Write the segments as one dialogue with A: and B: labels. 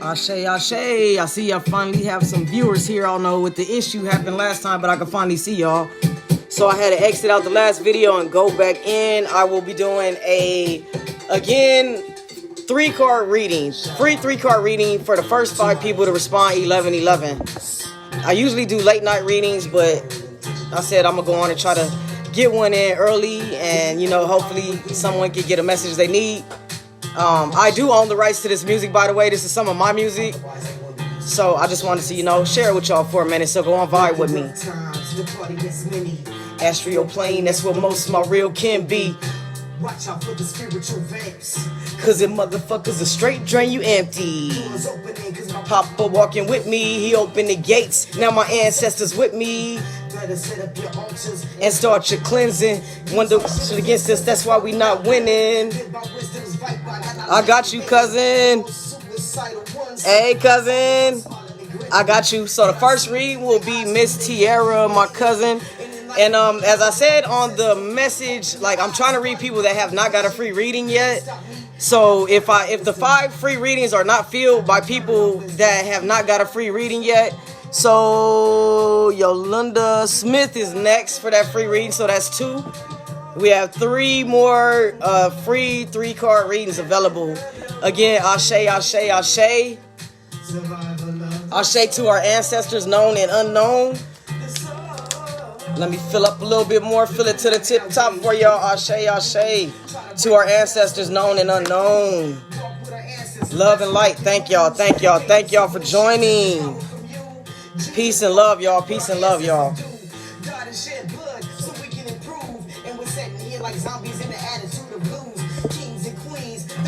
A: Ashe, Ashe. I see I finally have some viewers here. I don't know what the issue happened last time, but I can finally see y'all. So I had to exit out the last video and go back in. I will be doing again, 3-card readings. Free 3-card reading for the first 5 people to respond 1111. I usually do late night readings, but I said I'm going to go on and try to get one in early. And, hopefully someone can get a message they need. I do own the rights to this music, by the way. This is some of my music. So I just wanted to, share it with y'all for a minute. So go on, vibe with me. Astral plane, that's what most of my real can be. Watch out for the spiritual vapes, cause it motherfuckers a straight drain you empty. Papa walking with me, he opened the gates. Now my ancestors with me. And start your cleansing. Wonder against us, that's why we not winning. I got you, cousin. Hey, cousin. I got you. So the first read will be Miss Tierra, my cousin. And as I said on the message, I'm trying to read people that have not got a free reading yet. So if the 5 free readings are not filled by people that have not got a free reading yet, so Yolanda Smith is next for that free reading. So that's 2. We have 3 more free 3-card readings available. Again, Ashe, Ashe, Ashe. Ashe to our ancestors known and unknown. Let me fill up a little bit more. Fill it to the tip top for y'all. Ashe, Ashe. To our ancestors known and unknown. Love and light. Thank y'all. Thank y'all. Thank y'all for joining. Peace and love, y'all. Peace and love, y'all.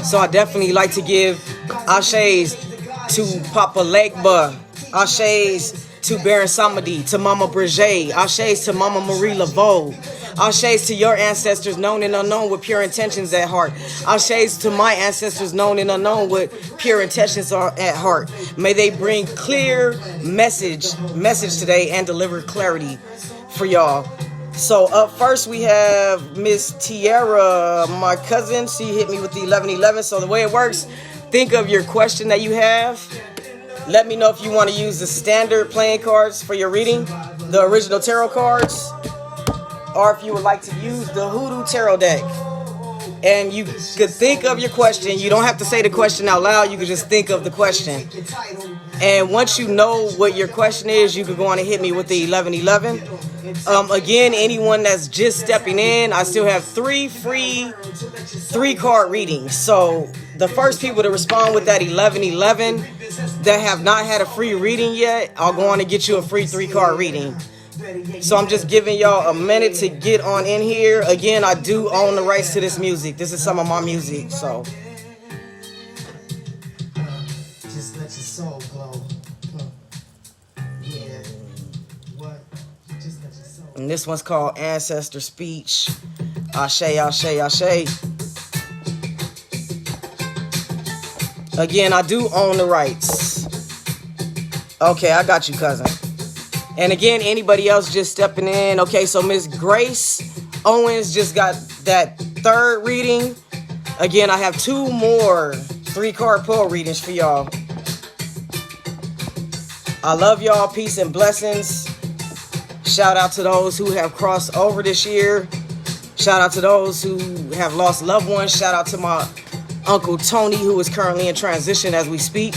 A: So I definitely like to give Ashes to Papa Legba. Ashes to Baron Samedi, to Mama Brigade, Ashes to Mama Marie Laveau, Ashes to your ancestors known and unknown with pure intentions at heart, Ashes to my ancestors known and unknown with pure intentions at heart. May they bring clear message today and deliver clarity for y'all. So up first we have Miss Tierra, my cousin. She hit me with the 1111. So the way it works, think of your question that you have. Let me know if you want to use the standard playing cards for your reading, the original tarot cards, or if you would like to use the Hoodoo Tarot deck. And you could think of your question. You don't have to say the question out loud. You could just think of the question. And once you know what your question is, you could go on and hit me with the 1111. Again, anyone that's just stepping in, I still have 3 free 3-card readings. So the first people to respond with that 1111 that have not had a free reading yet, I'll go on and get you a free 3-card reading. So I'm just giving y'all a minute to get on in here. Again, I do own the rights to this music. This is some of my music, so. Just let your soul glow. Yeah. What? Just let your soul. And this one's called Ancestor Speech. Ashe, Ashe, Ashe. Again, I do own the rights. Okay, I got you, cousin. And again, anybody else just stepping in. Okay, so Miss Grace Owens just got that 3rd reading. Again, I have 2 more 3-card pull readings for y'all. I love y'all. Peace and blessings. Shout out to those who have crossed over this year. Shout out to those who have lost loved ones. Shout out to my Uncle Tony, who is currently in transition as we speak.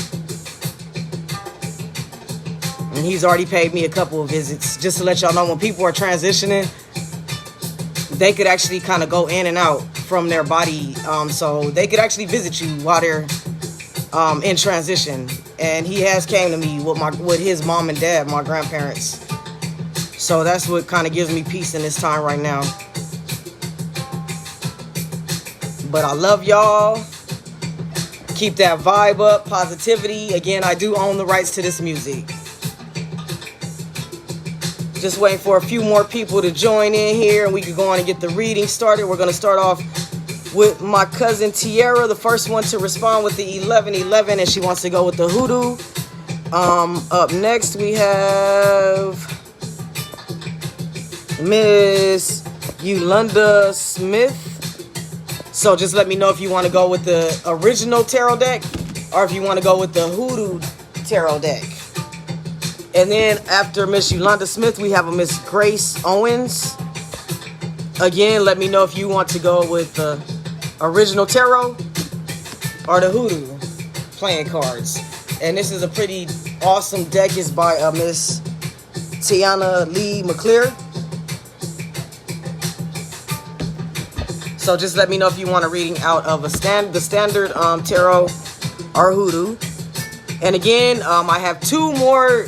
A: And he's already paid me a couple of visits. Just to let y'all know, when people are transitioning, they could actually kind of go in and out from their body. So they could actually visit you while they're in transition. And he has came to me with his mom and dad, my grandparents. So that's what kind of gives me peace in this time right now. But I love y'all. Keep that vibe up, positivity. Again, I do own the rights to this music. Just waiting for a few more people to join in here and we can go on and get the reading started. We're going to start off with my cousin Tierra, the first one to respond with the 1111, and she wants to go with the Hoodoo. Up next we have Miss Yolanda Smith. So just let me know if you want to go with the original tarot deck or if you want to go with the Hoodoo Tarot deck. And then after Miss Yolanda Smith, we have a Miss Grace Owens. Again, let me know if you want to go with the original tarot or the Hoodoo playing cards. And this is a pretty awesome deck. It's by Miss Tiana Lee McClear. So just let me know if you want a reading out of the standard tarot or Hoodoo. And again, I have 2 more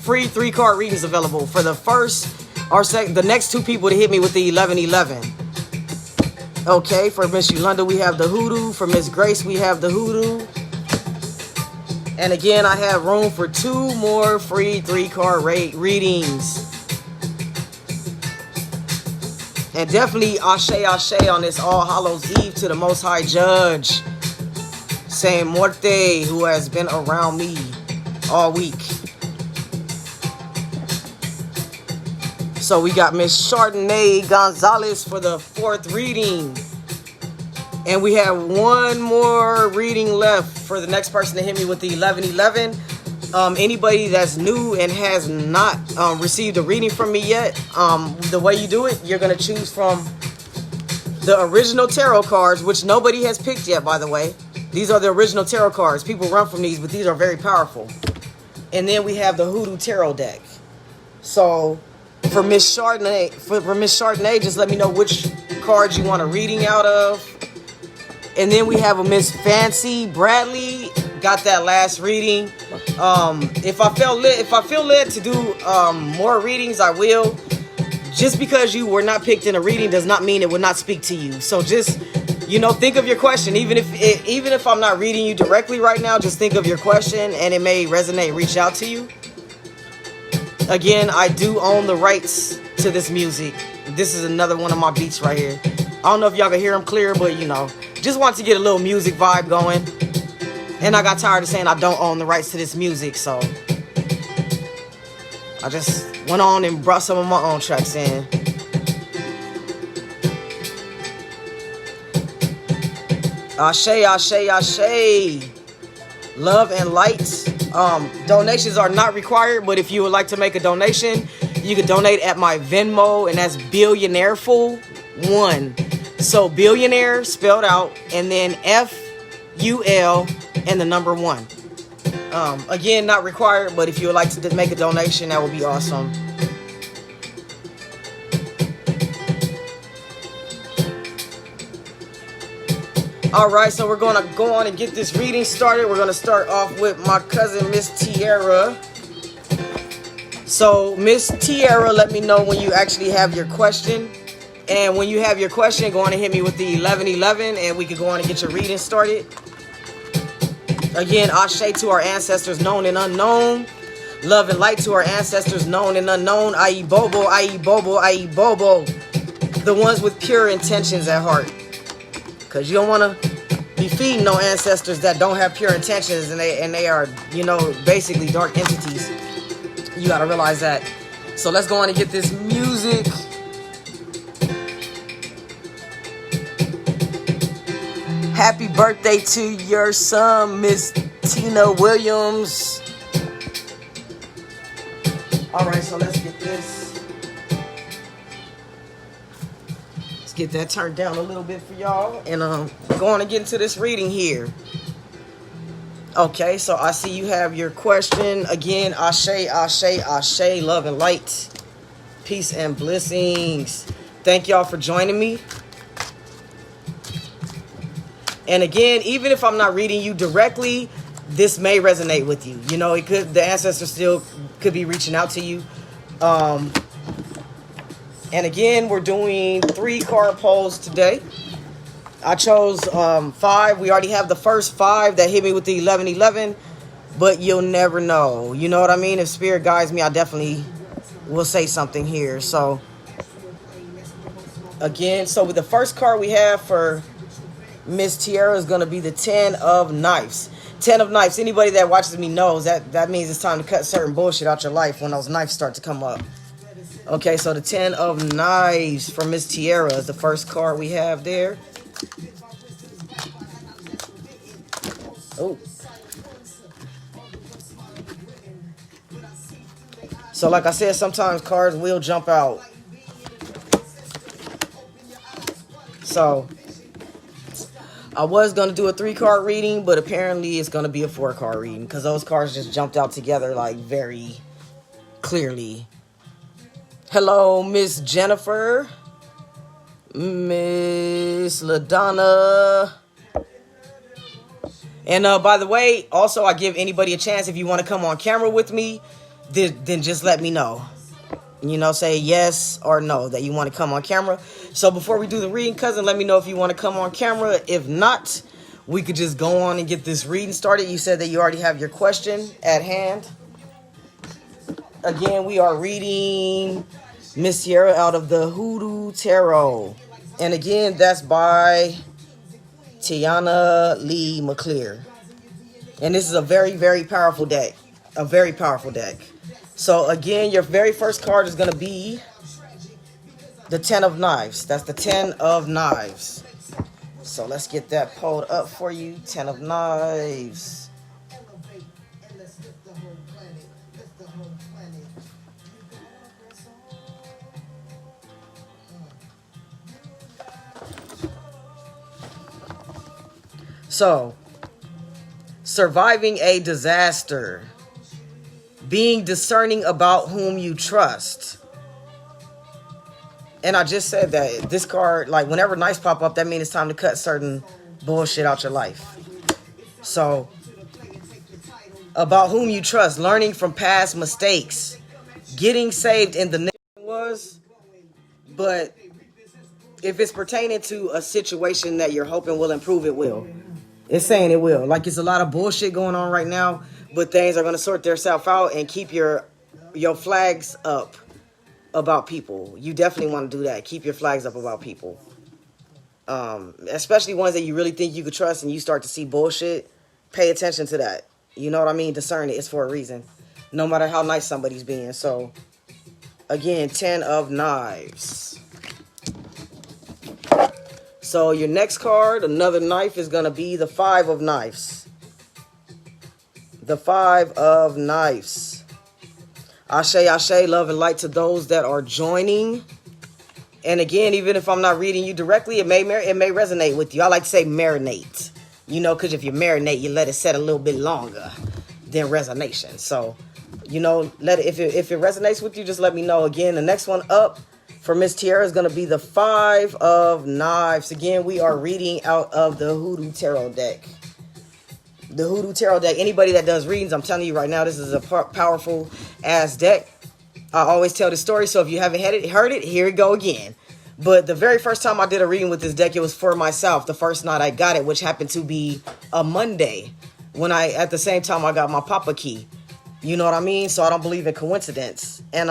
A: free 3-card readings available for the first or the next 2 people to hit me with the 1111. Okay, for Miss Yolanda, we have the Hoodoo. For Miss Grace, we have the Hoodoo. And again, I have room for 2 more free 3-card readings. And definitely Ashe Ashe on this All Hallows Eve to the Most High Judge, Saint Muerte, who has been around me all week. So we got Miss Chardonnay Gonzalez for the 4th reading. And we have 1 more reading left for the next person to hit me with the 1111. Anybody that's new and has not received a reading from me yet, the way you do it, you're going to choose from the original tarot cards, which nobody has picked yet, by the way. These are the original tarot cards. People run from these, but these are very powerful. And then we have the Hoodoo Tarot deck. So for Miss Chardonnay, for Miss Chardonnay, just let me know which cards you want a reading out of. And then we have a Miss Fancy Bradley. Got that last reading. If I feel led to do more readings, I will. Just because you were not picked in a reading does not mean it will not speak to you. So just, you know, think of your question. Even if I'm not reading you directly right now, just think of your question and it may resonate, reach out to you. Again, I do own the rights to this music. This is another one of my beats right here. I don't know if y'all can hear them clear, but you know, just want to get a little music vibe going. And I got tired of saying I don't own the rights to this music, so I just went on and brought some of my own tracks in. Ashe, Ashe, Ashe. Love and light. Donations are not required, but if you would like to make a donation, you can donate at my Venmo, and that's Billionaireful1. So billionaire spelled out, and then FUL and the number 1. Again, not required, but if you would like to make a donation, that would be awesome. Alright, so we're going to go on and get this reading started. We're going to start off with my cousin, Miss Tierra. So, Miss Tierra, let me know when you actually have your question. And when you have your question, go on and hit me with the 1111, and we can go on and get your reading started. Again, Ashe to our ancestors known and unknown. Love and light to our ancestors known and unknown. Aye Bobo, aye Bobo, aye Bobo. The ones with pure intentions at heart. Because you don't want to be feeding no ancestors that don't have pure intentions, and they are, you know, basically dark entities. You got to realize that. So let's go on and get this music. Happy birthday to your son, Miss Tina Williams. Alright, so let's get this. Let's get that turned down a little bit for y'all. And go on and get into this reading here. Okay, so I see you have your question. Again, Ashe, Ashe, Ashe, love and light. Peace and blessings. Thank y'all for joining me. And again, even if I'm not reading you directly, this may resonate with you. You know, it could, the ancestors still could be reaching out to you. And again, we're doing 3-card polls today. I chose 5. We already have the first 5 that hit me with the 1111, but you'll never know. You know what I mean? If spirit guides me, I definitely will say something here. So again, so with the first card we have for Miss Tierra is going to be the 10 of Knives. 10 of Knives. Anybody that watches me knows that means it's time to cut certain bullshit out your life when those knives start to come up. Okay, so the 10 of Knives from Miss Tierra is the first card we have there. Oh, So like I said, sometimes cards will jump out. So I was going to do a 3-card reading, but apparently it's going to be a 4-card reading because those cards just jumped out together like very clearly. Hello, Miss Jennifer. Miss LaDonna. And by the way, also I give anybody a chance if you want to come on camera with me, then just let me know. You know, say yes or no that you want to come on camera. So before we do the reading, cousin, let me know if you want to come on camera. If not, we could just go on and get this reading started. You said that you already have your question at hand. Again, we are reading Miss Sierra out of the Hoodoo Tarot. And again, that's by Tiana Lee McClear. And this is a very, very powerful deck. A very powerful deck. So again, your very first card is going to be the 10 of Knives. That's the 10 of Knives. So let's get that pulled up for you. 10 of Knives. So, surviving a disaster. Being discerning about whom you trust. And I just said that this card, like whenever knives pop up, that means it's time to cut certain bullshit out your life. So, about whom you trust, learning from past mistakes, getting saved in the name was, but if it's pertaining to a situation that you're hoping will improve, it will. It's saying it will. Like it's a lot of bullshit going on right now, but things are going to sort themselves out and keep your flags up about people. You definitely want to do that. Keep your flags up about people. Especially ones that you really think you could trust and you start to see bullshit. Pay attention to that. You know what I mean? Discern it. It's for a reason. No matter how nice somebody's being. So, again, 10 of Knives. So, your next card, another knife, is going to be the 5 of Knives. The 5 of Knives. Ashe, ashe, love and light to those that are joining. And again, even if I'm not reading you directly, it may resonate with you. I like to say marinate. You know, because if you marinate, you let it set a little bit longer than resonation. So, you know, if it resonates with you, just let me know. Again, the next one up for Miss Tiara is going to be the 5 of Knives. Again, we are reading out of the Hoodoo Tarot deck. The Hoodoo Tarot deck. Anybody that does readings, I'm telling you right now, this is a powerful ass deck. I always tell this story, so if you haven't heard it, here we go again. But the very first time I did a reading with this deck, it was for myself. The first night I got it, which happened to be a Monday, when at the same time I got my Papa key. You know what I mean? So I don't believe in coincidence. And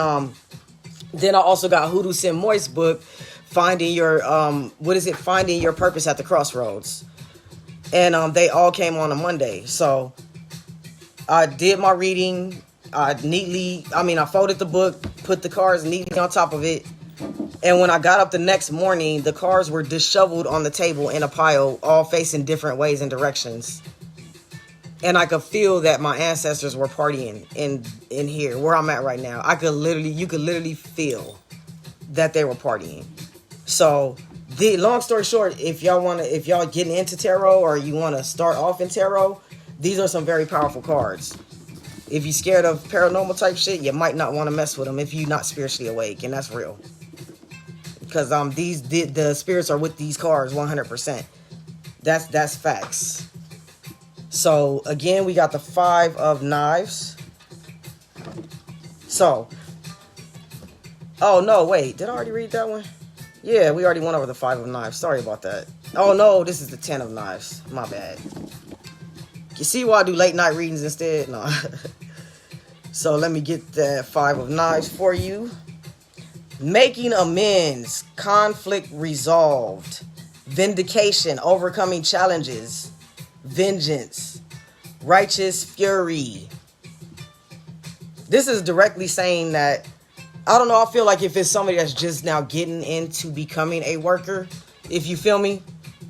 A: then I also got Hoodoo Sin Moist book, Finding Your Finding Your Purpose at the Crossroads. And they all came on a Monday. So I did my reading. I folded the book, put the cards neatly on top of it. And when I got up the next morning, the cards were disheveled on the table in a pile, all facing different ways and directions. And I could feel that my ancestors were partying in here, where I'm at right now. You could literally feel that they were partying. So, the long story short, if y'all getting into tarot or you want to start off in tarot, these are some very powerful cards. If you're scared of paranormal type shit, you might not want to mess with them if you're not spiritually awake, and that's real. Because the spirits are with these cards 100%. That's facts. So again, we got the 5 of Knives. So, oh no, wait, did I already read that one? Yeah, we already went over the 5 of Knives. Sorry about that. Oh no, this is the 10 of Knives. My bad. You see why I do late night readings instead? No. So let me get that 5 of Knives for you. Making amends, conflict resolved, vindication, overcoming challenges, vengeance, righteous fury. This is directly saying that, I don't know, I feel like if it's somebody that's just now getting into becoming a worker, if you feel me,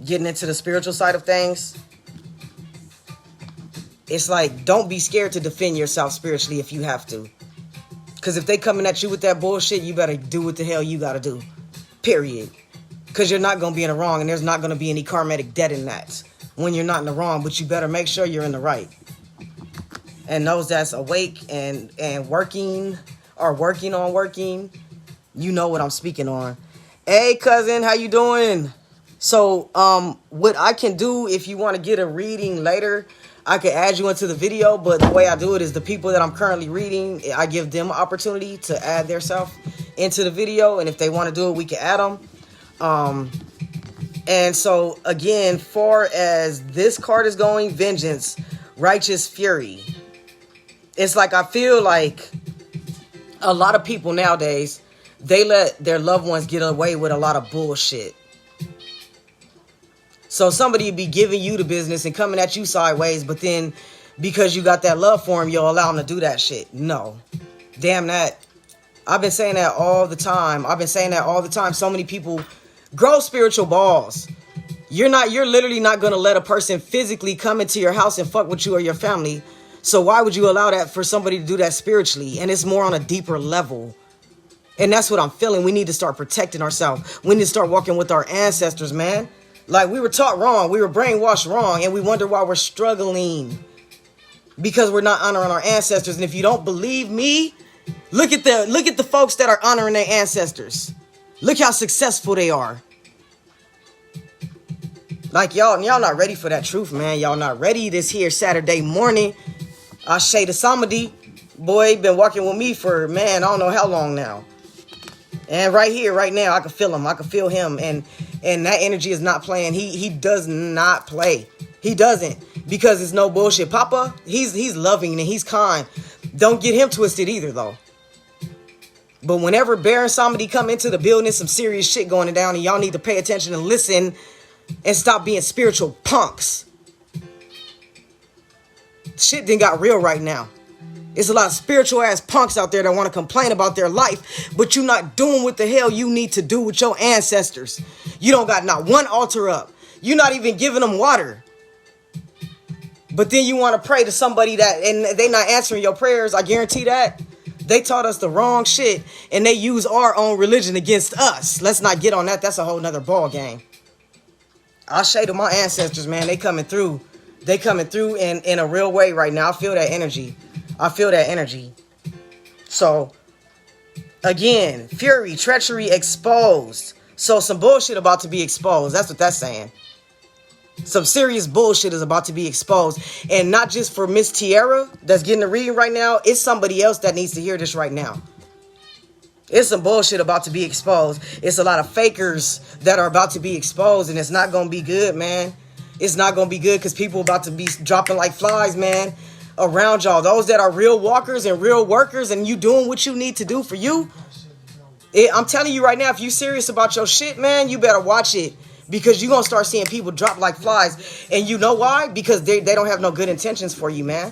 A: getting into the spiritual side of things, it's like, don't be scared to defend yourself spiritually if you have to. Because if they coming at you with that bullshit, you better do what the hell you got to do. Period. Because you're not going to be in the wrong, and there's not going to be any karmatic debt in that when you're not in the wrong, but you better make sure you're in the right. And those that's awake and working or working on working, you know what I'm speaking on. Hey, cousin, how you doing? So, what I can do if you want to get a reading later, I can add you into the video, but the way I do it is the people that I'm currently reading, I give them an opportunity to add their self into the video, and if they want to do it, we can add them. And so, again, far as this card is going, Vengeance, Righteous Fury. It's like I feel like a lot of people nowadays, they let their loved ones get away with a lot of bullshit. So somebody be giving you the business and coming at you sideways, but then because you got that love for him, you'll allow him to do that shit. No. Damn that. I've been saying that all the time. So many people grow spiritual balls. You're literally not going to let a person physically come into your house and fuck with you or your family. So why would you allow that for somebody to do that spiritually? And it's more on a deeper level. And that's what I'm feeling. We need to start protecting ourselves. We need to start walking with our ancestors, man. Like, we were taught wrong. We were brainwashed wrong. And we wonder why we're struggling. Because we're not honoring our ancestors. And if you don't believe me, look at the folks that are honoring their ancestors. Look how successful they are. Like, y'all not ready for that truth, man. Y'all not ready this here Saturday morning. Ashe the Samadi, boy, been walking with me for, man, I don't know how long now. And right here, right now, I can feel him. I can feel him. And that energy is not playing. He does not play. He doesn't. Because it's no bullshit. Papa, he's loving and he's kind. Don't get him twisted either, though. But whenever Baron Samedi come into the building, some serious shit going down, and y'all need to pay attention and listen and stop being spiritual punks. Shit done got real right now. There's a lot of spiritual ass punks out there that want to complain about their life, but you're not doing what the hell you need to do with your ancestors. You don't got not one altar up. You're not even giving them water. But then you want to pray to somebody that, and they not answering your prayers. I guarantee that. They taught us the wrong shit, and they use our own religion against us. Let's not get on that. That's a whole nother ball game. I'll say to my ancestors, man, they coming through. They coming through in a real way right now. I feel that energy. I feel that energy. So, again, fury, treachery exposed. So some bullshit about to be exposed. That's what that's saying. Some serious bullshit is about to be exposed. And not just for Miss Tiara that's getting the reading right now. It's somebody else that needs to hear this right now. It's some bullshit about to be exposed. It's a lot of fakers that are about to be exposed. And it's not going to be good, man. It's not going to be good because people about to be dropping like flies, man, around y'all. Those that are real walkers and real workers and you doing what you need to do for you. I'm telling you right now, if you serious about your shit, man, you better watch it. Because you're going to start seeing people drop like flies. And you know why? Because they don't have no good intentions for you, man.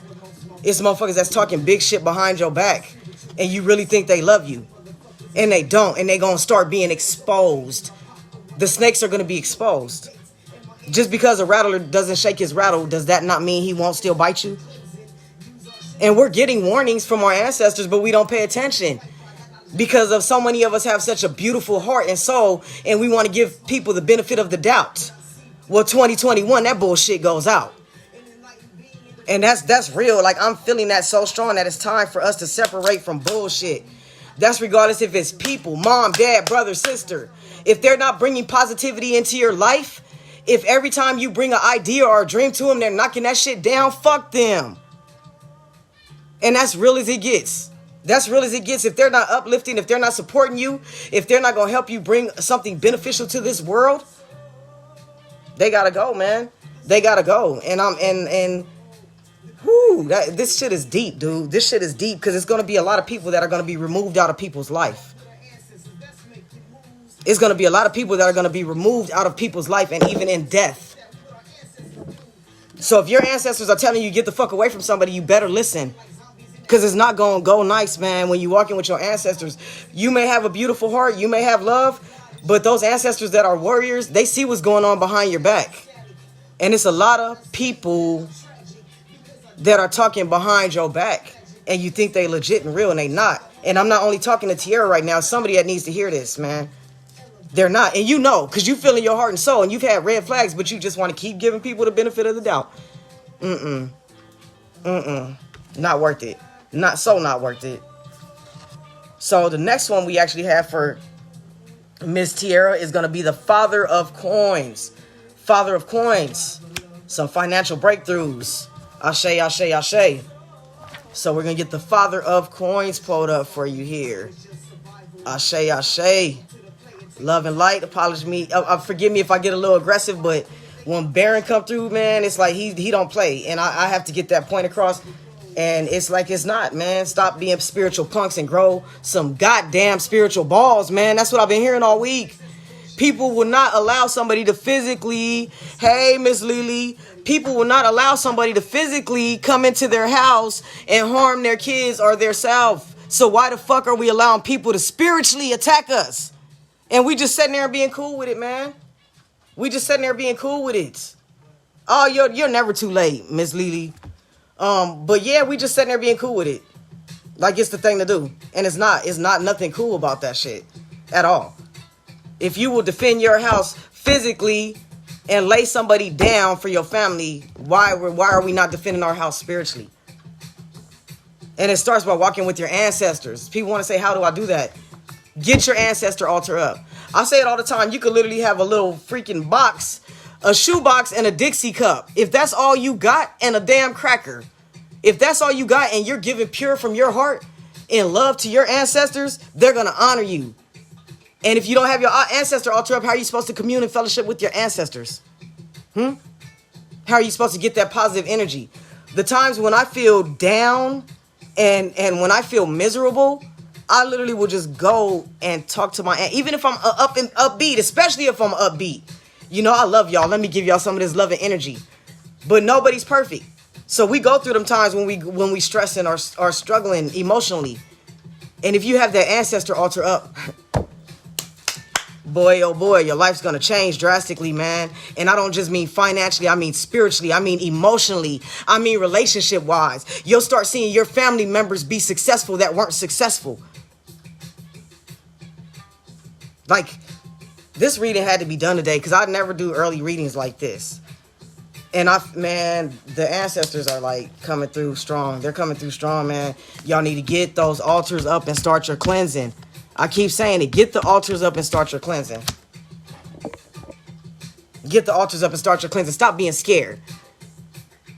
A: It's motherfuckers that's talking big shit behind your back. And you really think they love you. And they don't. And they going to start being exposed. The snakes are going to be exposed. Just because a rattler doesn't shake his rattle, does that not mean he won't still bite you? And we're getting warnings from our ancestors, but we don't pay attention. Because of so many of us have such a beautiful heart and soul, and we want to give people the benefit of the doubt. Well, 2021, that bullshit goes out. And that's real. Like, I'm feeling that so strong that it's time for us to separate from bullshit. That's regardless if it's people, mom, dad, brother, sister. If they're not bringing positivity into your life, if every time you bring an idea or a dream to them, they're knocking that shit down, fuck them. And that's real as it gets. That's real as it gets. If they're not uplifting, if they're not supporting you, if they're not going to help you bring something beneficial to this world, they got to go, man. They got to go. This shit is deep, dude. This shit is deep because it's going to be a lot of people that are going to be removed out of people's life. It's going to be a lot of people that are going to be removed out of people's life and even in death. So if your ancestors are telling you get the fuck away from somebody, you better listen. Because it's not going to go nice, man, when you walk in with your ancestors. You may have a beautiful heart. You may have love. But those ancestors that are warriors, they see what's going on behind your back. And it's a lot of people that are talking behind your back. And you think they legit and real, and they not. And I'm not only talking to Tierra right now, somebody that needs to hear this, man. They're not. And you know, because you feel in your heart and soul, and you've had red flags, but you just want to keep giving people the benefit of the doubt. Not worth it. Not worth it. So the next one we actually have for Miss Tierra is going to be the Father of Coins. Father of Coins. Some financial breakthroughs. Ashe, ashe, ashe. So we're going to get the Father of Coins pulled up for you here. Ashe, ashe. Love and light. Apologize me. Forgive me if I get a little aggressive, but when Baron come through, man, it's like he don't play. And I have to get that point across. And it's like it's not, man. Stop being spiritual punks and grow some goddamn spiritual balls, man. That's what I've been hearing all week. People will not allow somebody to physically, hey, Miss Lily, people will not allow somebody to physically come into their house and harm their kids or their self. So why the fuck are we allowing people to spiritually attack us? And we just sitting there being cool with it, man. We just sitting there being cool with it. Oh, you're never too late, Miss Lily. But yeah, we just sitting there being cool with it. Like it's the thing to do. And it's not nothing cool about that shit at all. If you will defend your house physically and lay somebody down for your family, why are we not defending our house spiritually? And it starts by walking with your ancestors. People want to say, how do I do that? Get your ancestor altar up. I say it all the time. You could literally have a little freaking box, a shoe box, and a Dixie cup. If that's all you got, and a damn cracker. If that's all you got and you're giving pure from your heart in love to your ancestors, they're going to honor you. And if you don't have your ancestor altar up, how are you supposed to commune and fellowship with your ancestors? How are you supposed to get that positive energy? The times when I feel down and when I feel miserable, I literally will just go and talk to my aunt. Even if I'm up and upbeat, especially if I'm upbeat. You know, I love y'all. Let me give y'all some of this love and energy. But nobody's perfect. So we go through them times when we stress and are struggling emotionally. And if you have that ancestor altar up, boy, oh boy, your life's going to change drastically, man. And I don't just mean financially. I mean spiritually. I mean emotionally. I mean relationship-wise. You'll start seeing your family members be successful that weren't successful. Like, this reading had to be done today because I never do early readings like this. And man, the ancestors are like coming through strong. They're coming through strong, man. Y'all need to get those altars up and start your cleansing. I keep saying it. Get the altars up and start your cleansing. Get the altars up and start your cleansing. Stop being scared.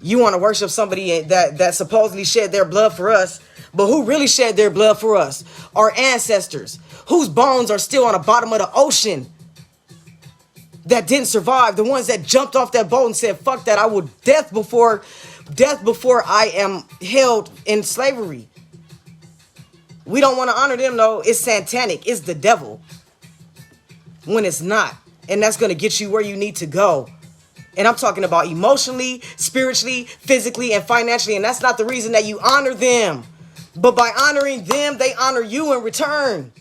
A: You want to worship somebody that supposedly shed their blood for us, but who really shed their blood for us? Our ancestors, whose bones are still on the bottom of the ocean, that didn't survive. The ones that jumped off that boat and said, fuck that, I will death before I am held in slavery. We don't want to honor them, though. It's satanic. It's the devil. When it's not. And that's going to get you where you need to go. And I'm talking about emotionally, spiritually, physically, and financially. And that's not the reason that you honor them. But by honoring them, they honor you in return.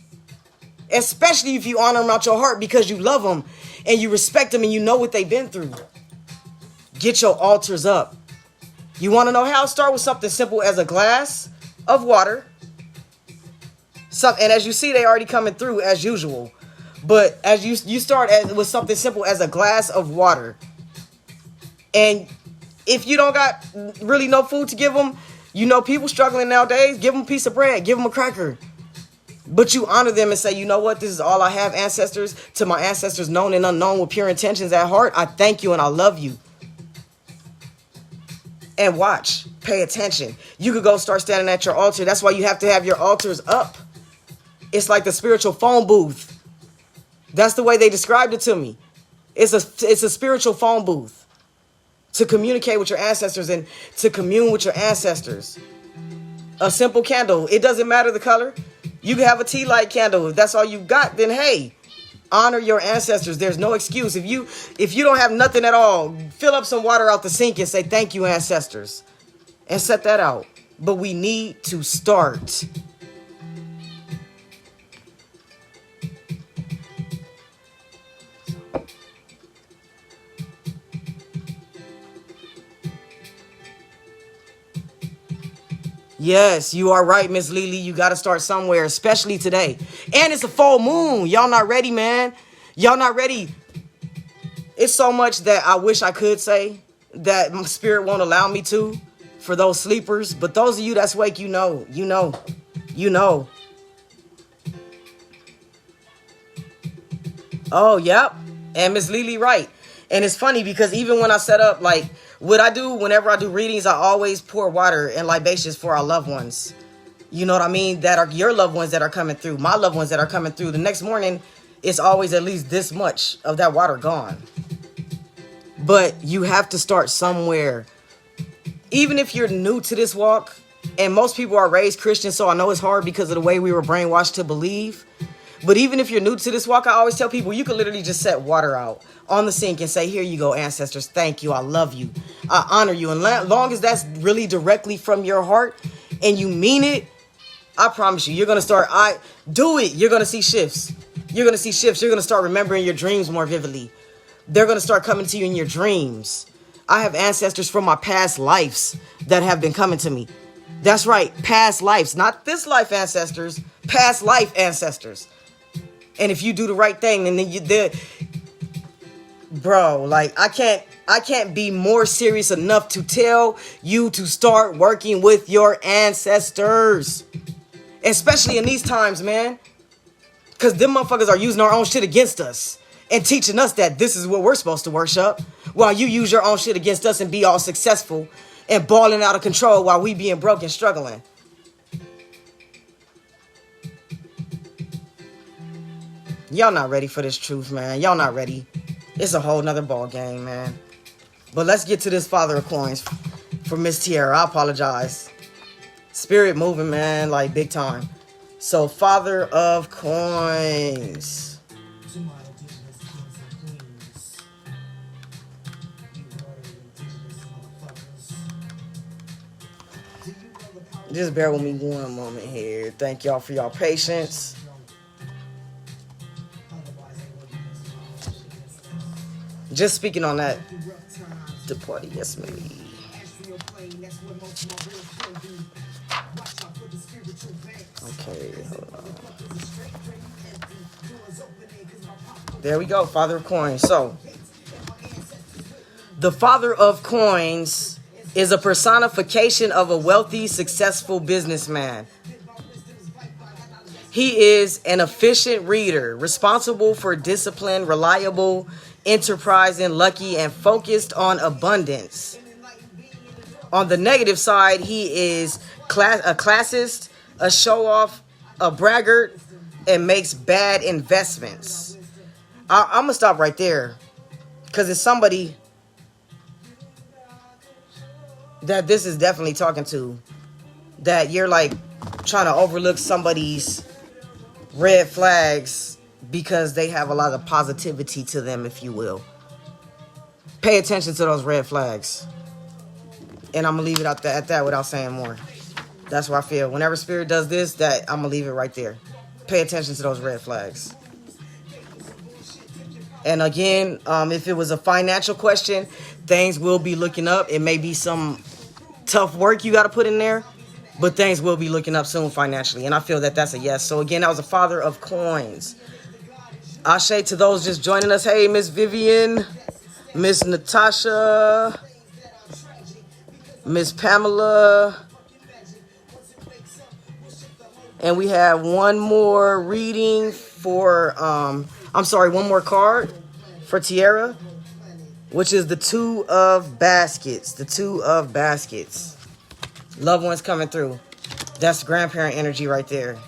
A: Especially if you honor them out your heart because you love them and you respect them and you know what they've been through. Get your altars up. You want to know how? Start with something simple as a glass of water. And as you see, they already coming through as usual. But as you start with something simple as a glass of water. And if you don't got really no food to give them, you know people struggling nowadays, give them a piece of bread, give them a cracker. But you honor them and say, you know what, this is all I have, ancestors. To my ancestors known and unknown with pure intentions at heart, I thank you and I love you. And watch, pay attention. You could go start standing at your altar. That's why you have to have your altars up. It's like the spiritual phone booth. That's the way they described it to me. It's a spiritual phone booth to communicate with your ancestors and to commune with your ancestors. A simple candle. It doesn't matter the color. You can have a tea light candle. If that's all you got, then hey, honor your ancestors. There's no excuse. If you don't have nothing at all, fill up some water out the sink and say thank you, ancestors. And set that out. But we need to start. Yes, you are right, Miss Lily. You got to start somewhere, especially today. And it's a full moon. Y'all not ready, man. Y'all not ready. It's so much that I wish I could say that my spirit won't allow me to for those sleepers. But those of you that's awake, you know. Oh, yep. And Miss Lily right. And it's funny because even when I set up, like, what I do whenever I do readings, I always pour water and libations for our loved ones. You know what I mean? That are your loved ones that are coming through. My loved ones that are coming through. The next morning, it's always at least this much of that water gone. But you have to start somewhere. Even if you're new to this walk, and most people are raised Christian, so I know it's hard because of the way we were brainwashed to believe. But even if you're new to this walk, I always tell people you can literally just set water out on the sink and say, here you go, ancestors. Thank you. I love you. I honor you. And long as that's really directly from your heart and you mean it, I promise you, you're going to start. Do it. You're going to see shifts. You're going to see shifts. You're going to start remembering your dreams more vividly. They're going to start coming to you in your dreams. I have ancestors from my past lives that have been coming to me. That's right. Past lives. Not this life ancestors. Past life ancestors. And if you do the right thing, then bro, like I can't be more serious enough to tell you to start working with your ancestors. Especially in these times, man. Because them motherfuckers are using our own shit against us. And teaching us that this is what we're supposed to worship. While you use your own shit against us and be all successful. And balling out of control while we being broke and struggling. Y'all not ready for this truth, man. Y'all not ready. It's a whole nother ball game, man. But let's get to this Father of Coins for Miss Tierra. I apologize. Spirit moving, man, like big time. So, Father of Coins. Just bear with me one moment here. Thank y'all for y'all patience. Just speaking on that. The party, yes, me. Okay, hold on. There we go, Father of Coins. So, the Father of Coins is a personification of a wealthy, successful businessman. He is an efficient reader, responsible for discipline, reliable, enterprising, lucky, and focused on abundance. On the negative side, he is a classist, a show-off, a braggart, and makes bad investments. I'm going to stop right there because it's somebody that this is definitely talking to, that you're like trying to overlook somebody's red flags because they have a lot of positivity to them, if you will. Pay attention to those red flags. And I'm going to leave it at that without saying more. That's what I feel. Whenever Spirit does this, that I'm going to leave it right there. Pay attention to those red flags. And again, if it was a financial question, things will be looking up. It may be some tough work you got to put in there, but things will be looking up soon financially. And I feel that that's a yes. So again, that was a Father of Coins. Ashe to those just joining us. Hey, Miss Vivian, Miss Natasha, Miss Pamela. And we have one more reading for, one more card for Tierra, which is the Two of Baskets. The Two of Baskets. Loved ones coming through. That's grandparent energy right there.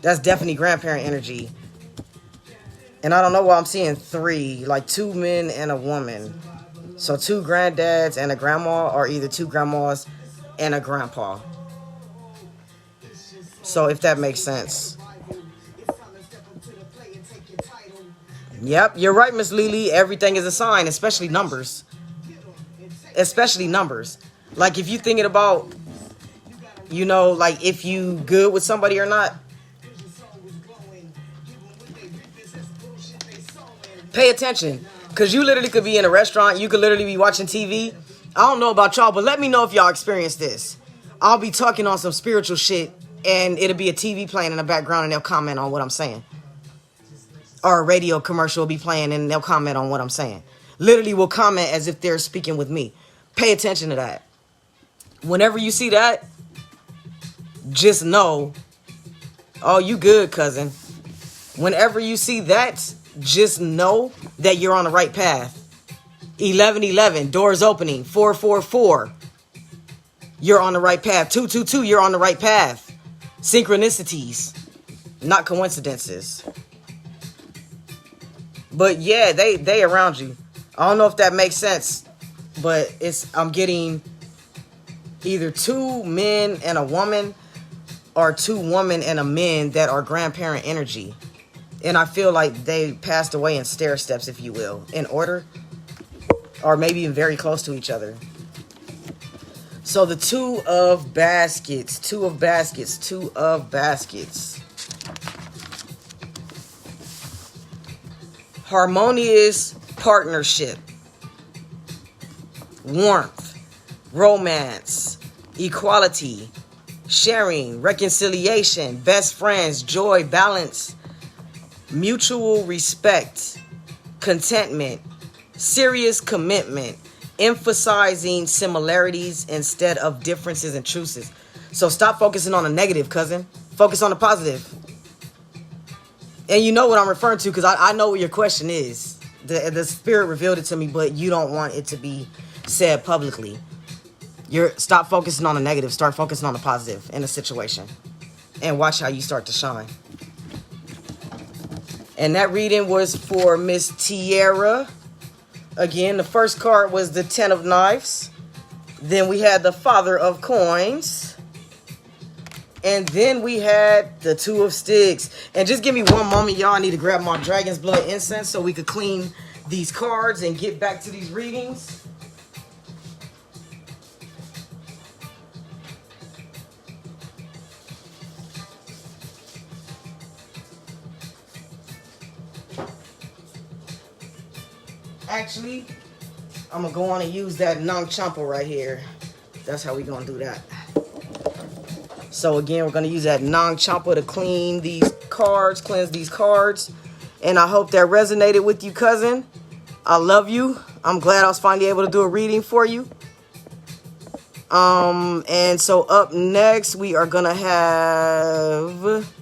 A: That's definitely grandparent energy. And I don't know why I'm seeing three, like two men and a woman. So two granddads and a grandma, or either two grandmas and a grandpa. So if that makes sense. Yep, you're right, Miss Lily. Everything is a sign, especially numbers. Especially numbers. Like if you're thinking about, you know, like if you good with somebody or not. Pay attention. Because you literally could be in a restaurant. You could literally be watching TV. I don't know about y'all, but let me know if y'all experience this. I'll be talking on some spiritual shit and it'll be a TV playing in the background and they'll comment on what I'm saying. Or a radio commercial will be playing and they'll comment on what I'm saying. Literally will comment as if they're speaking with me. Pay attention to that. Whenever you see that, just know, oh, you good, cousin. Whenever you see that, just know that you're on the right path. 1111, doors opening. 444, you're on the right path. 222, you're on the right path. Synchronicities, not coincidences. But yeah, they around you. I don't know if that makes sense, but I'm getting either 2 men and a woman or 2 women and a man that are grandparent energy. And I feel like they passed away in stair steps, if you will, in order, or maybe even very close to each other. So the 2 of baskets, 2 of baskets, 2 of baskets. Harmonious partnership, warmth, romance, equality, sharing, reconciliation, best friends, joy, balance, mutual respect, contentment, serious commitment, emphasizing similarities instead of differences and truces. So stop focusing on the negative, cousin. Focus on the positive. And you know what I'm referring to because I know what your question is. The spirit revealed it to me, but you don't want it to be said publicly. Stop focusing on the negative. Start focusing on the positive in the situation. And watch how you start to shine. And that reading was for Miss Tierra. Again, the first card was the 10 of Knives. Then we had the Father of Coins. And then we had the 2 of Sticks. And just give me one moment, y'all. I need to grab my Dragon's Blood incense so we could clean these cards and get back to these readings. Actually, I'm going to go on and use that Nang Champa right here. That's how we're going to do that. So again, we're going to use that Nang Champa to clean these cards, cleanse these cards. And I hope that resonated with you, cousin. I love you. I'm glad I was finally able to do a reading for you. And so up next, we are going to have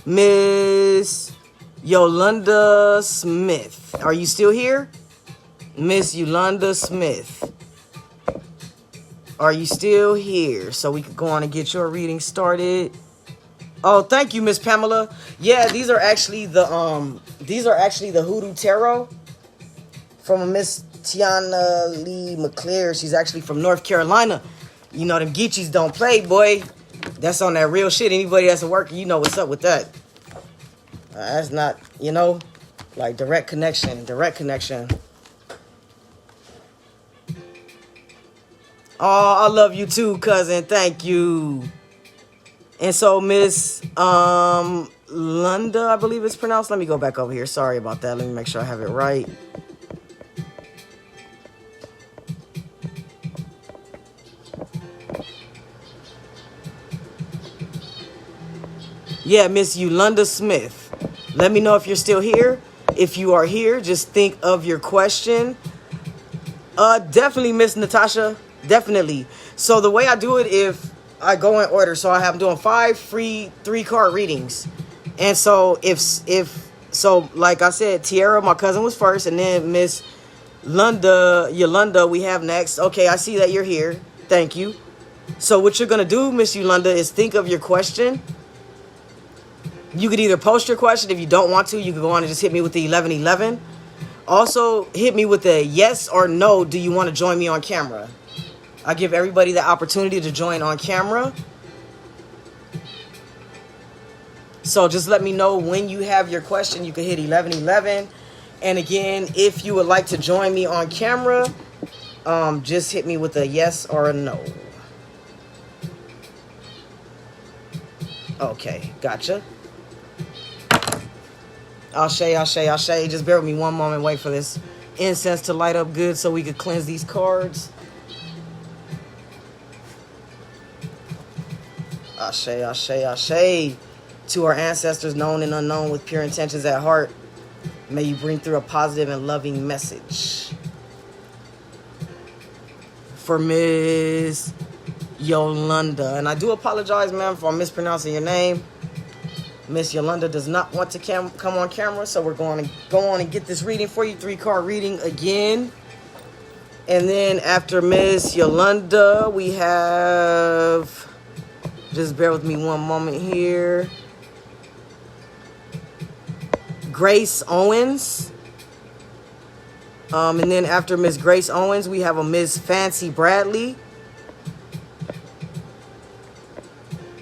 A: Miss Yolanda Smith. Are you still here? Miss Yolanda Smith. Are you still here? So we could go on and get your reading started. Oh, thank you, Miss Pamela. Yeah, these are actually the Hoodoo Tarot from Miss Tiana Lee McClure. She's actually from North Carolina. You know them Geechees don't play, boy. That's on that real shit. Anybody that's a worker, you know what's up with that. That's not, you know, like direct connection, direct connection. Oh, I love you too, cousin. Thank you. And so Miss Lunda, I believe it's pronounced. Let me go back over here. Sorry about that. Let me make sure I have it right. Yeah, Miss Yolanda Smith. Let me know if you're still here. If you are here, just think of your question. Definitely, Miss Natasha. Definitely. So the way I do it, if I go in order, so I'm doing 5 free 3-card readings. And so so like I said, Tierra, my cousin, was first, and then Miss Yolanda we have next. Okay, I see that you're here. Thank you. So what you're gonna do, Miss Yolanda, is think of your question. You could either post your question. If you don't want to, you could go on and just hit me with the 1111. Also, hit me with a yes or no. Do you want to join me on camera? I give everybody the opportunity to join on camera. So just let me know when you have your question. You can hit 1111. And again, if you would like to join me on camera, just hit me with a yes or a no. Okay, gotcha. Ashe, ashe, ashe. Just bear with me one moment. Wait for this incense to light up good so we could cleanse these cards. Ashe, ashe, ashe. To our ancestors known and unknown with pure intentions at heart, may you bring through a positive and loving message. For Ms. Yolanda. And I do apologize, ma'am, if I'm mispronouncing your name. Miss Yolanda does not want to come on camera, so we're going to go on and get this reading for you. 3-card reading again. And then after Miss Yolanda, we have... Just bear with me one moment here. Grace Owens. And then after Miss Grace Owens, we have a Miss Fancy Bradley.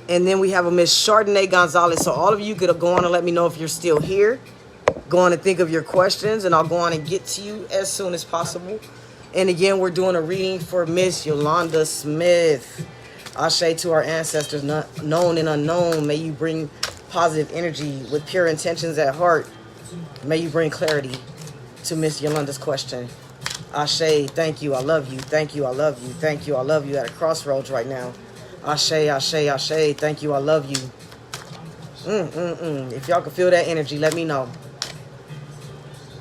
A: And then we have a Miss Chardonnay Gonzalez. So all of you could go on and let me know if you're still here. Go on and think of your questions, and I'll go on and get to you as soon as possible. And again, we're doing a reading for Miss Yolanda Smith. Ashe to our ancestors, known and unknown. May you bring positive energy with pure intentions at heart. May you bring clarity to Miss Yolanda's question. Ashe, thank you, I love you. Thank you, I love you. Thank you, I love you. At a crossroads right now. Ashe, ashe, ashe. Thank you, I love you. If y'all can feel that energy, let me know.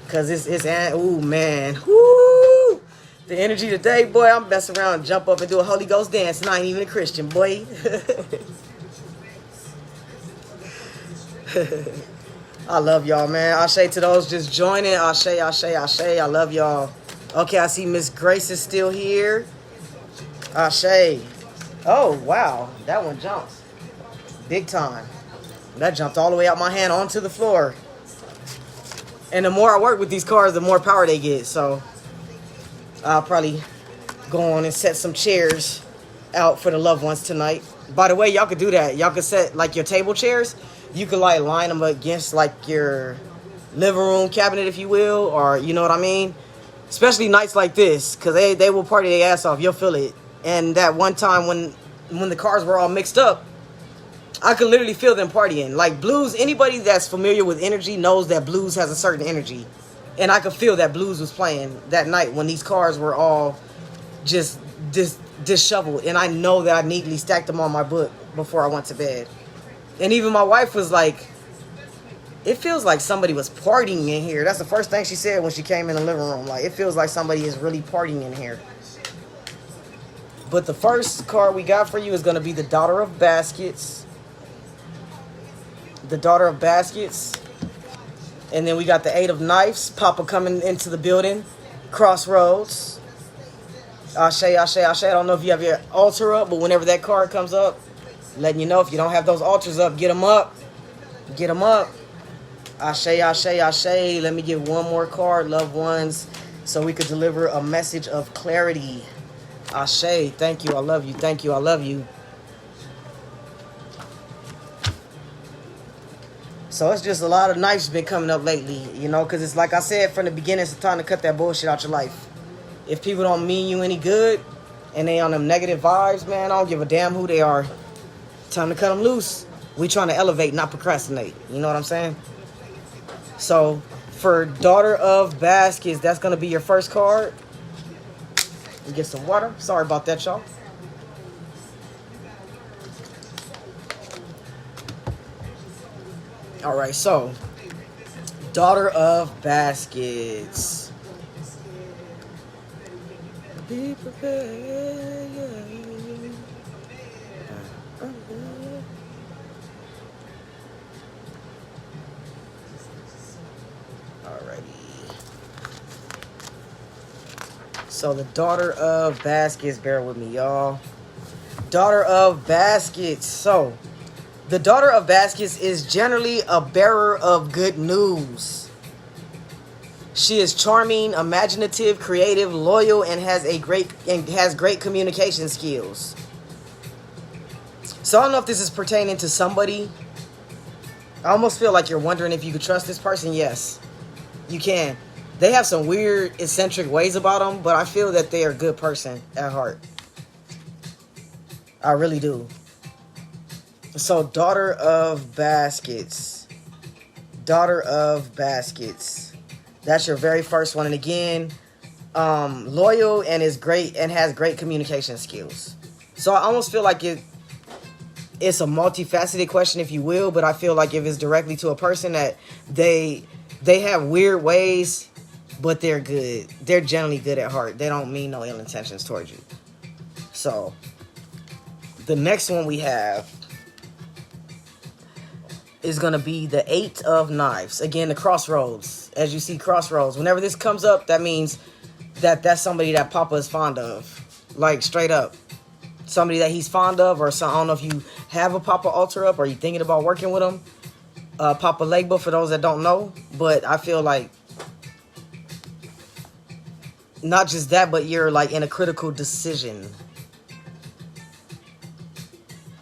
A: Because it's ooh, man. Woo! The energy today, boy, I'm messing around and jump up and do a Holy Ghost dance, and I ain't even a Christian, boy. I love y'all, man. Ashe to those just joining. Ashe, ashe, ashe. I love y'all. Okay, I see Miss Grace is still here. Ashe. Oh, wow. That one jumps. Big time. That jumped all the way out my hand onto the floor. And the more I work with these cards, the more power they get. So I'll probably go on and set some chairs out for the loved ones tonight. By the way, y'all could do that. Y'all could set like your table chairs. You could like line them against like your living room cabinet, if you will, or you know what I mean? Especially nights like this, because they will party their ass off. You'll feel it. And that one time when the cars were all mixed up, I could literally feel them partying. Like blues, anybody that's familiar with energy knows that blues has a certain energy. And I could feel that blues was playing that night when these cars were all just disheveled. And I know that I neatly stacked them on my book before I went to bed. And even my wife was like, it feels like somebody was partying in here. That's the first thing she said when she came in the living room. Like, it feels like somebody is really partying in here. But the first card we got for you is going to be the Daughter of Baskets. The Daughter of Baskets. And then we got the Eight of Knives. Papa coming into the building. Crossroads. Ashe, ashe, ashe. I don't know if you have your altar up, but whenever that card comes up, letting you know if you don't have those altars up, get them up. Get them up. Ashe, ashe, ashe. Let me get one more card, loved ones, so we could deliver a message of clarity. Ashe, thank you, I love you. Thank you, I love you. So it's just a lot of knives been coming up lately, you know, because it's like I said from the beginning, it's time to cut that bullshit out your life. If people don't mean you any good and they on them negative vibes, man, I don't give a damn who they are. Time to cut them loose. We trying to elevate, not procrastinate. You know what I'm saying? So for Daughter of Baskets, that's going to be your first card. You get some water. Sorry about that, y'all. All right, so Daughter of Baskets. Be prepared. So the Daughter of Baskets, bear with me, y'all. Daughter of Baskets. So the Daughter of Baskets is generally a bearer of good news. She is charming, imaginative, creative, loyal, and has great communication skills. So I don't know if this is pertaining to somebody. I almost feel like you're wondering if you could trust this person. Yes, you can. They have some weird, eccentric ways about them, but I feel that they are a good person at heart. I really do. So, Daughter of Baskets. Daughter of Baskets. That's your very first one. And again, loyal and is great and has great communication skills. So I almost feel like it's a multifaceted question, if you will, but I feel like if it's directly to a person that they have weird ways, but they're good. They're generally good at heart. They don't mean no ill intentions towards you. So the next one we have is going to be the Eight of Knives. Again, the crossroads. As you see, crossroads. Whenever this comes up, that means that that's somebody that Papa is fond of. Like, straight up. Somebody that he's fond of, or some, I don't know if you have a Papa altar up, or you thinking about working with him. Papa Legba, for those that don't know. But I feel like, not just that, but you're like in a critical decision.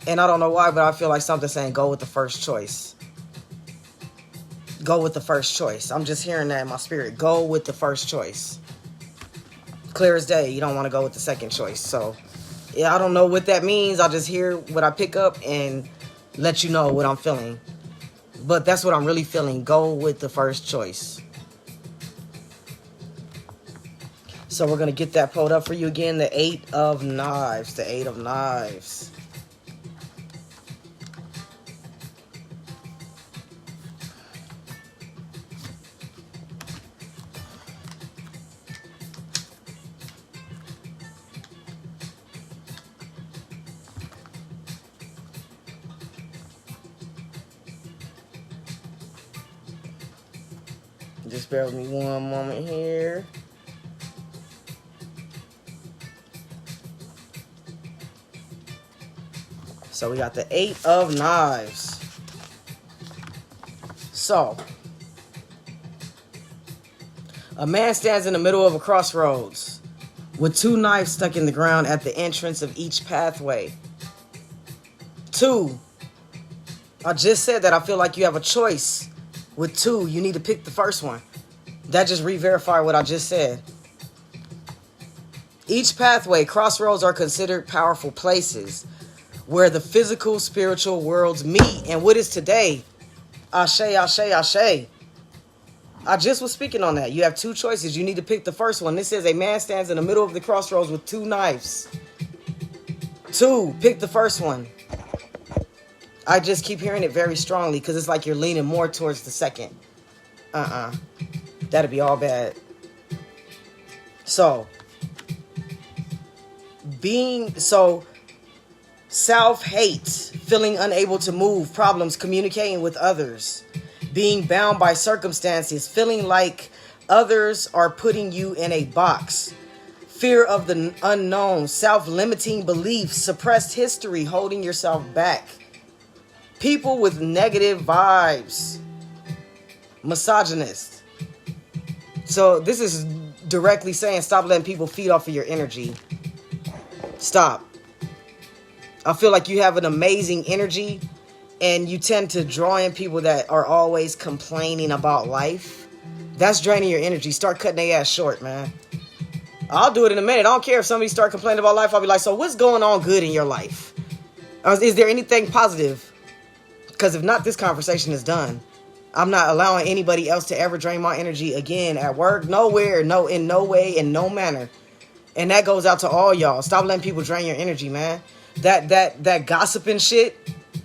A: And I don't know why, but I feel like something's saying go with the first choice. Go with the first choice. I'm just hearing that in my spirit. Go with the first choice. Clear as day. You don't want to go with the second choice. So, yeah, I don't know what that means. I'll just hear what I pick up and let you know what I'm feeling. But that's what I'm really feeling. Go with the first choice. So we're going to get that pulled up for you again. The Eight of Knives. The Eight of Knives. Just bear with me one moment here. So we got the Eight of Knives. So, a man stands in the middle of a crossroads with two knives stuck in the ground at the entrance of each pathway. Two. I just said that I feel like you have a choice. With two, you need to pick the first one. That just re-verified what I just said. Each pathway, crossroads are considered powerful places where the physical, spiritual worlds meet. And what is today? Ashe, ashe, ashe. I just was speaking on that. You have two choices. You need to pick the first one. This says a man stands in the middle of the crossroads with two knives. Two, pick the first one. I just keep hearing it very strongly because it's like you're leaning more towards the second. That'd be all bad. So, self-hate, feeling unable to move, problems communicating with others, being bound by circumstances, feeling like others are putting you in a box, fear of the unknown, self-limiting beliefs, suppressed history, holding yourself back. People with negative vibes. Misogynist. So this is directly saying stop letting people feed off of your energy. Stop. I feel like you have an amazing energy and you tend to draw in people that are always complaining about life. That's draining your energy. Start cutting their ass short, man. I'll do it in a minute. I don't care if somebody start complaining about life. I'll be like, so what's going on good in your life? Is there anything positive? Because if not, this conversation is done. I'm not allowing anybody else to ever drain my energy again at work. Nowhere. No, in no way, in no manner. And that goes out to all y'all. Stop letting people drain your energy, man. That gossiping shit,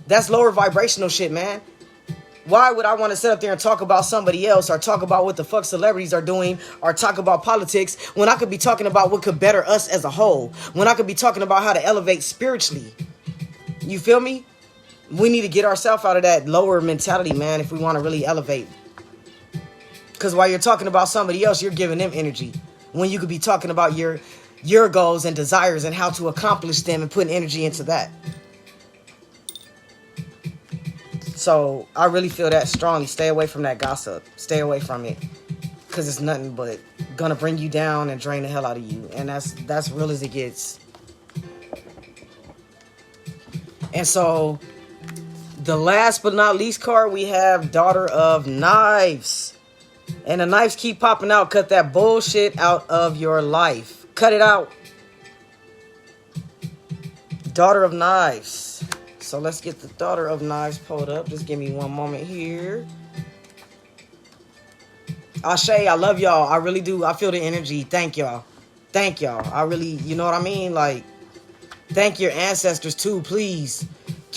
A: that's lower vibrational shit, man. Why would I want to sit up there and talk about somebody else or talk about what the fuck celebrities are doing or talk about politics when I could be talking about what could better us as a whole? When I could be talking about how to elevate spiritually. You feel me? We need to get ourselves out of that lower mentality, man, if we want to really elevate. Because while you're talking about somebody else, you're giving them energy. When you could be talking about your goals and desires and how to accomplish them and putting energy into that. So I really feel that strongly. Stay away from that gossip. Stay away from it. Because it's nothing but going to bring you down and drain the hell out of you. And that's real as it gets. And so the last but not least card, we have Daughter of Knives. And the knives keep popping out. Cut that bullshit out of your life. Cut it out. Daughter of Knives. So let's get the Daughter of Knives pulled up. Just give me one moment here. Ashe, I love y'all. I really do. I feel the energy. Thank y'all. Thank y'all. I really, you know what I mean? Like, thank your ancestors too, please.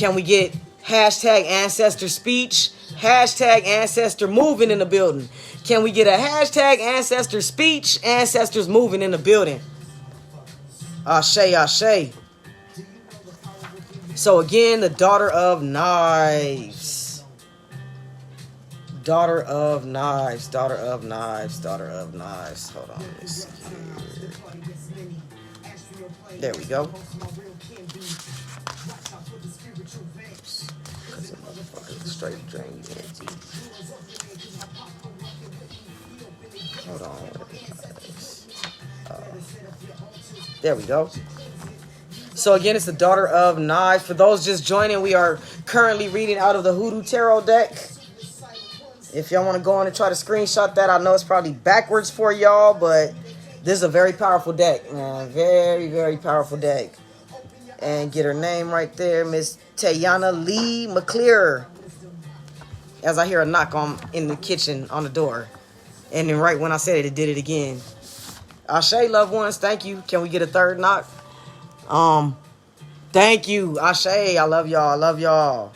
A: Can we get hashtag ancestor speech, hashtag ancestor moving in the building? Can we get a hashtag ancestor speech, ancestors moving in the building? Ashe, ashe. So again, the daughter of knives. Daughter of knives, daughter of knives, daughter of knives. Hold on, let's see here. There we go. Straight drain energy. Hold on. There we go. So again, it's the daughter of knives. For those just joining, we are currently reading out of the Hoodoo Tarot deck. If y'all want to go on and try to screenshot that, I know it's probably backwards for y'all, but this is a very powerful deck, man. Very, very powerful deck. And get her name right there, Miss Tayana Lee McClear. As I hear a knock on in the kitchen on the door. And then right when I said it, it did it again. Ashe, loved ones, thank you. Can we get a third knock? Thank you. Ashe, I love y'all. I love y'all.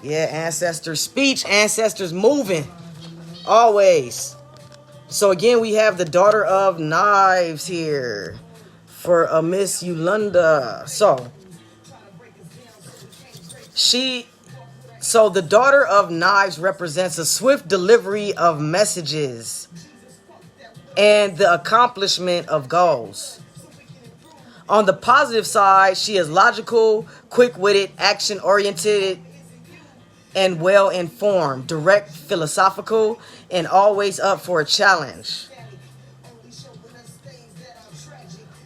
A: Yeah, ancestors speech, ancestors moving. Always. So again, we have the daughter of knives here for a Miss Yolanda. So the daughter of knives represents a swift delivery of messages and the accomplishment of goals. On the positive side, she is logical, quick-witted, action-oriented, and well-informed, direct, philosophical, and always up for a challenge.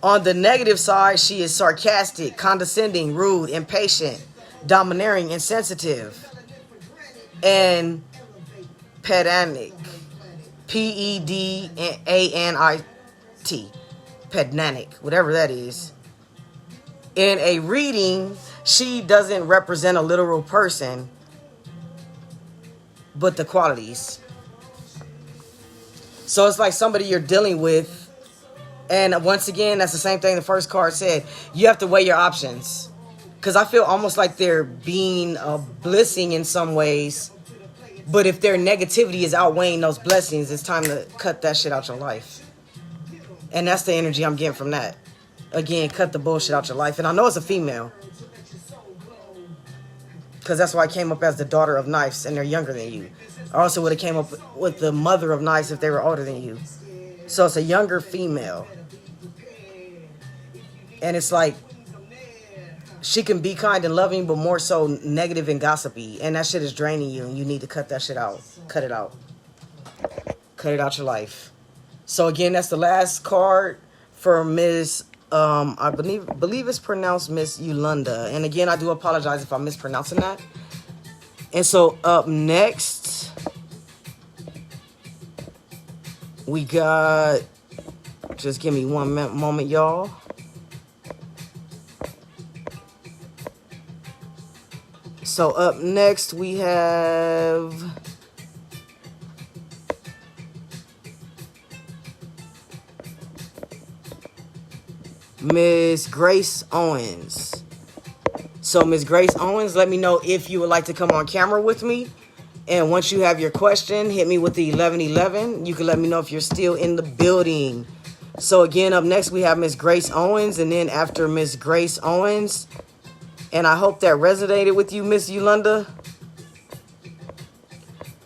A: On the negative side, she is sarcastic, condescending, rude, impatient, domineering, insensitive, and pedantic. P-E-D-A-N-I-T. Pedantic, whatever that is. In a reading, she doesn't represent a literal person, but the qualities. So it's like somebody you're dealing with. And once again, that's the same thing the first card said. You have to weigh your options. Because I feel almost like they're being blessing in some ways. But if their negativity is outweighing those blessings, it's time to cut that shit out your life. And that's the energy I'm getting from that. Again, cut the bullshit out your life. And I know it's a female. Because that's why I came up as the daughter of knives and they're younger than you. I also would have came up with the mother of knives if they were older than you. So it's a younger female. And it's like, she can be kind and loving, but more so negative and gossipy. And that shit is draining you, and you need to cut that shit out. Cut it out. Cut it out your life. So again, that's the last card for Miss, I believe it's pronounced Miss Yolanda. And again, I do apologize if I'm mispronouncing that. And so up next, we got, just give me one moment, y'all. So up next we have Miss Grace Owens. So Miss Grace Owens, let me know if you would like to come on camera with me. And once you have your question, hit me with the 1111. You can let me know if you're still in the building. So again, up next we have Miss Grace Owens. And then after Miss Grace Owens, and I hope that resonated with you, Miss Yolanda.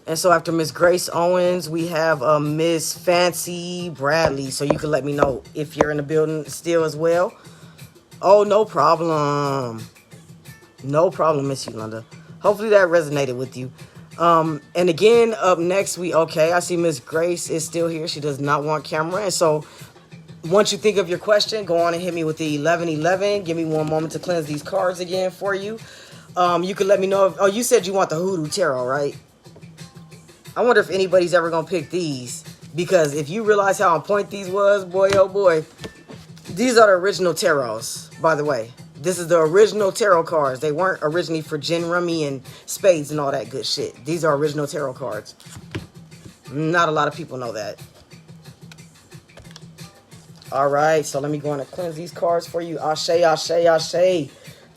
A: And so after Miss Grace Owens, we have Miss Fancy Bradley. So you can let me know if you're in the building still as well. Oh, no problem. No problem, Miss Yolanda. Hopefully that resonated with you. And again, up next, I see Miss Grace is still here. She does not want camera. And so once you think of your question, go on and hit me with the 1111. Give me one moment to cleanse these cards again for you. You can let me know if, you said you want the Hoodoo Tarot, right? I wonder if anybody's ever going to pick these. Because if you realize how on point these was, boy, oh boy. These are the original tarots, by the way. This is the original tarot cards. They weren't originally for gin rummy and spades and all that good shit. These are original tarot cards. Not a lot of people know that. All right, so let me go on and cleanse these cards for you. Ashe, ashe, ashe.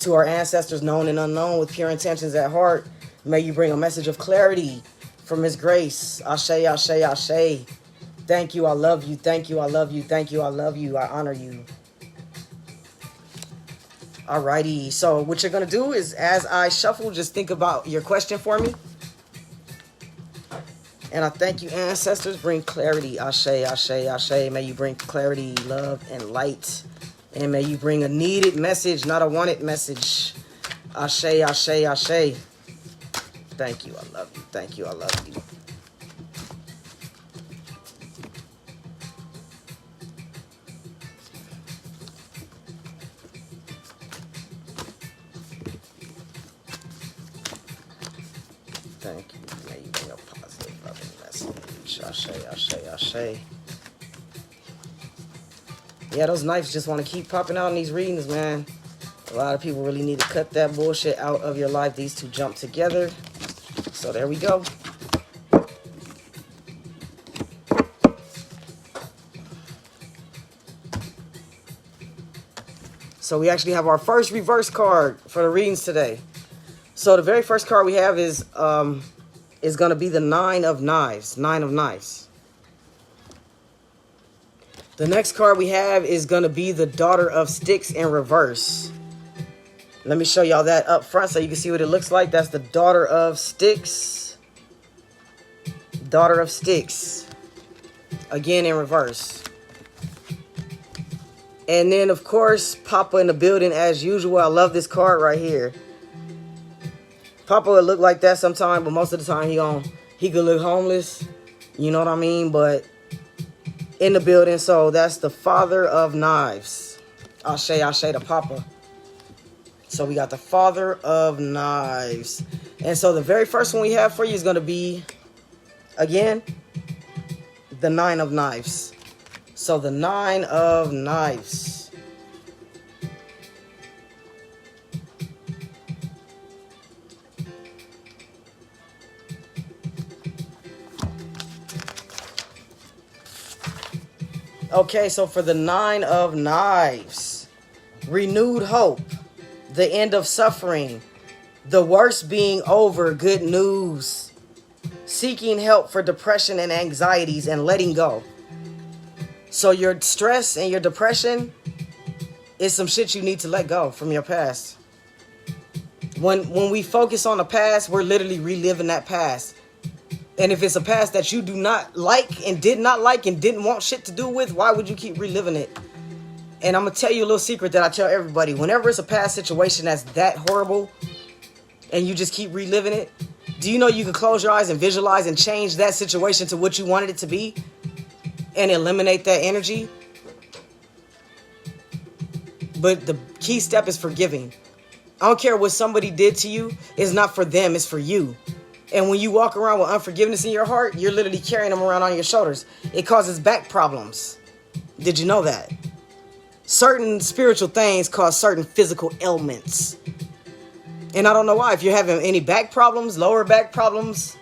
A: To our ancestors known and unknown with pure intentions at heart, may you bring a message of clarity from His grace. Ashe, ashe, ashe. Thank you, I love you. Thank you, I love you. Thank you, I love you. I honor you. Alrighty, so what you're going to do is, as I shuffle, just think about your question for me. And I thank you, ancestors. Bring clarity. Ashe, ashe, ashe. May you bring clarity, love, and light. And may you bring a needed message, not a wanted message. Ashe, ashe, ashe. Thank you, I love you. Thank you, I love you. Thank you. May you bring a positive, loving message. Ashe, ashe, ashe. Yeah, those knives just want to keep popping out in these readings, man. A lot of people really need to cut that bullshit out of your life. These two jump together. So there we go. So we actually have our first reverse card for the readings today. So the very first card we have is going to be the Nine of Knives. Nine of Knives. The next card we have is going to be the Daughter of Sticks in reverse. Let me show y'all that up front so you can see what it looks like. That's the Daughter of Sticks. Daughter of Sticks. Again in reverse. And then, of course, Papa in the building as usual. I love this card right here. Papa would look like that sometime, but most of the time he could look homeless. You know what I mean? But in the building, so that's the Father of Knives. Ashe, ashe to Papa. So we got the Father of Knives. And so the very first one we have for you is going to be, again, the Nine of Knives. So the Nine of Knives. Okay, so for the Nine of Knives, renewed hope, the end of suffering, the worst being over, good news, seeking help for depression and anxieties and letting go. So your stress and your depression is some shit you need to let go from your past. When we focus on the past, we're literally reliving that past. And if it's a past that you do not like and did not like and didn't want shit to do with, why would you keep reliving it? And I'm going to tell you a little secret that I tell everybody. Whenever it's a past situation that's that horrible and you just keep reliving it, do you know you can close your eyes and visualize and change that situation to what you wanted it to be and eliminate that energy? But the key step is forgiving. I don't care what somebody did to you. It's not for them. It's for you. And when you walk around with unforgiveness in your heart, you're literally carrying them around on your shoulders. It causes back problems. Did you know that? Certain spiritual things cause certain physical ailments. And I don't know why. If you're having any back problems, lower back problems,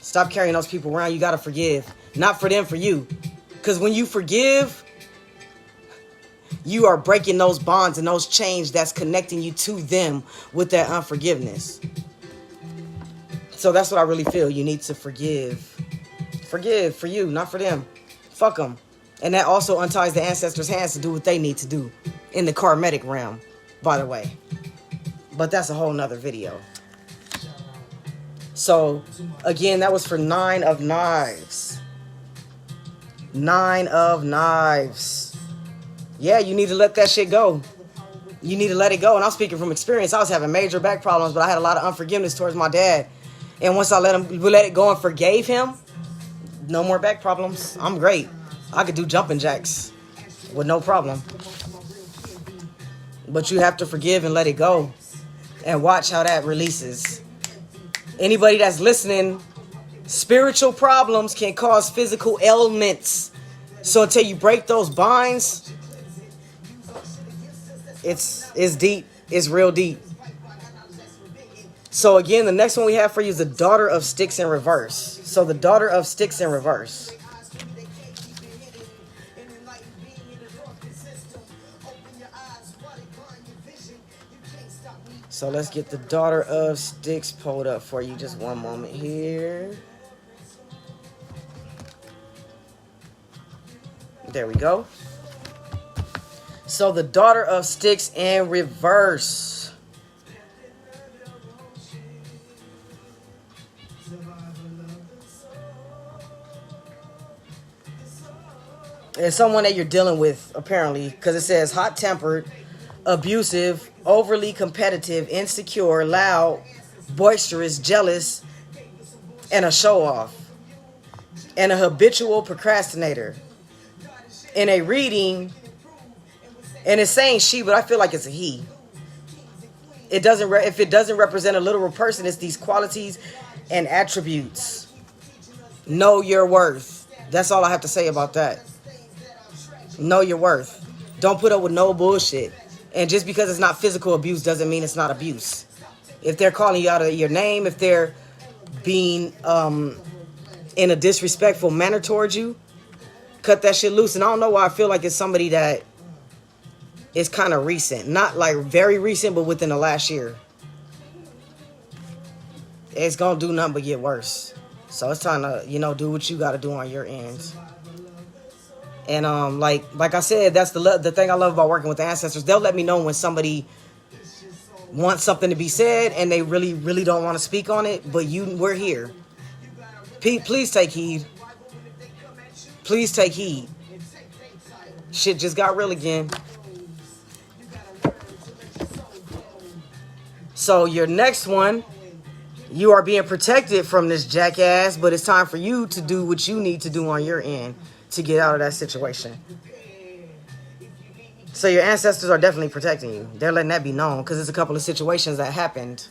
A: stop carrying those people around. You got to forgive. Not for them, for you. Because when you forgive, you are breaking those bonds and those chains that's connecting you to them with that unforgiveness. So that's what I really feel. You need to forgive. Forgive for you, not for them. Fuck them. And that also unties the ancestors' hands to do what they need to do in the karmatic realm, by the way. But that's a whole nother video. So, again, that was for Nine of Knives. Nine of Knives. Yeah, you need to let that shit go. You need to let it go. And I'm speaking from experience. I was having major back problems, but I had a lot of unforgiveness towards my dad. And once I let it go and forgave him, no more back problems. I'm great. I could do jumping jacks with no problem. But you have to forgive and let it go. And watch how that releases. Anybody that's listening, spiritual problems can cause physical ailments. So until you break those binds, it's deep. It's real deep. So again, the next one we have for you is the Daughter of Sticks in reverse. So the Daughter of Sticks in reverse. So let's get the Daughter of Sticks pulled up for you. Just one moment here. There we go. So the Daughter of Sticks in reverse. It's someone that you're dealing with, apparently, because it says hot-tempered, abusive, overly competitive, insecure, loud, boisterous, jealous, and a show-off, and a habitual procrastinator. In a reading, and it's saying she, but I feel like it's a he. It doesn't. If it doesn't represent a literal person, it's these qualities and attributes. Know your worth. That's all I have to say about that. Know your worth. Don't put up with no bullshit. And just because it's not physical abuse doesn't mean it's not abuse. If they're calling you out of your name, if they're being in a disrespectful manner towards you, cut that shit loose. And I don't know why I feel like it's somebody that is kind of recent. Not like very recent, but within the last year. It's going to do nothing but get worse. So it's time to, do what you got to do on your ends. And like I said, that's the thing I love about working with the ancestors. They'll let me know when somebody wants something to be said and they really, really don't want to speak on it. But we're here. Please take heed. Please take heed. Shit just got real again. So your next one, you are being protected from this jackass, but it's time for you to do what you need to do on your end to get out of that situation. So your ancestors are definitely protecting you. They're letting that be known because there's a couple of situations that happened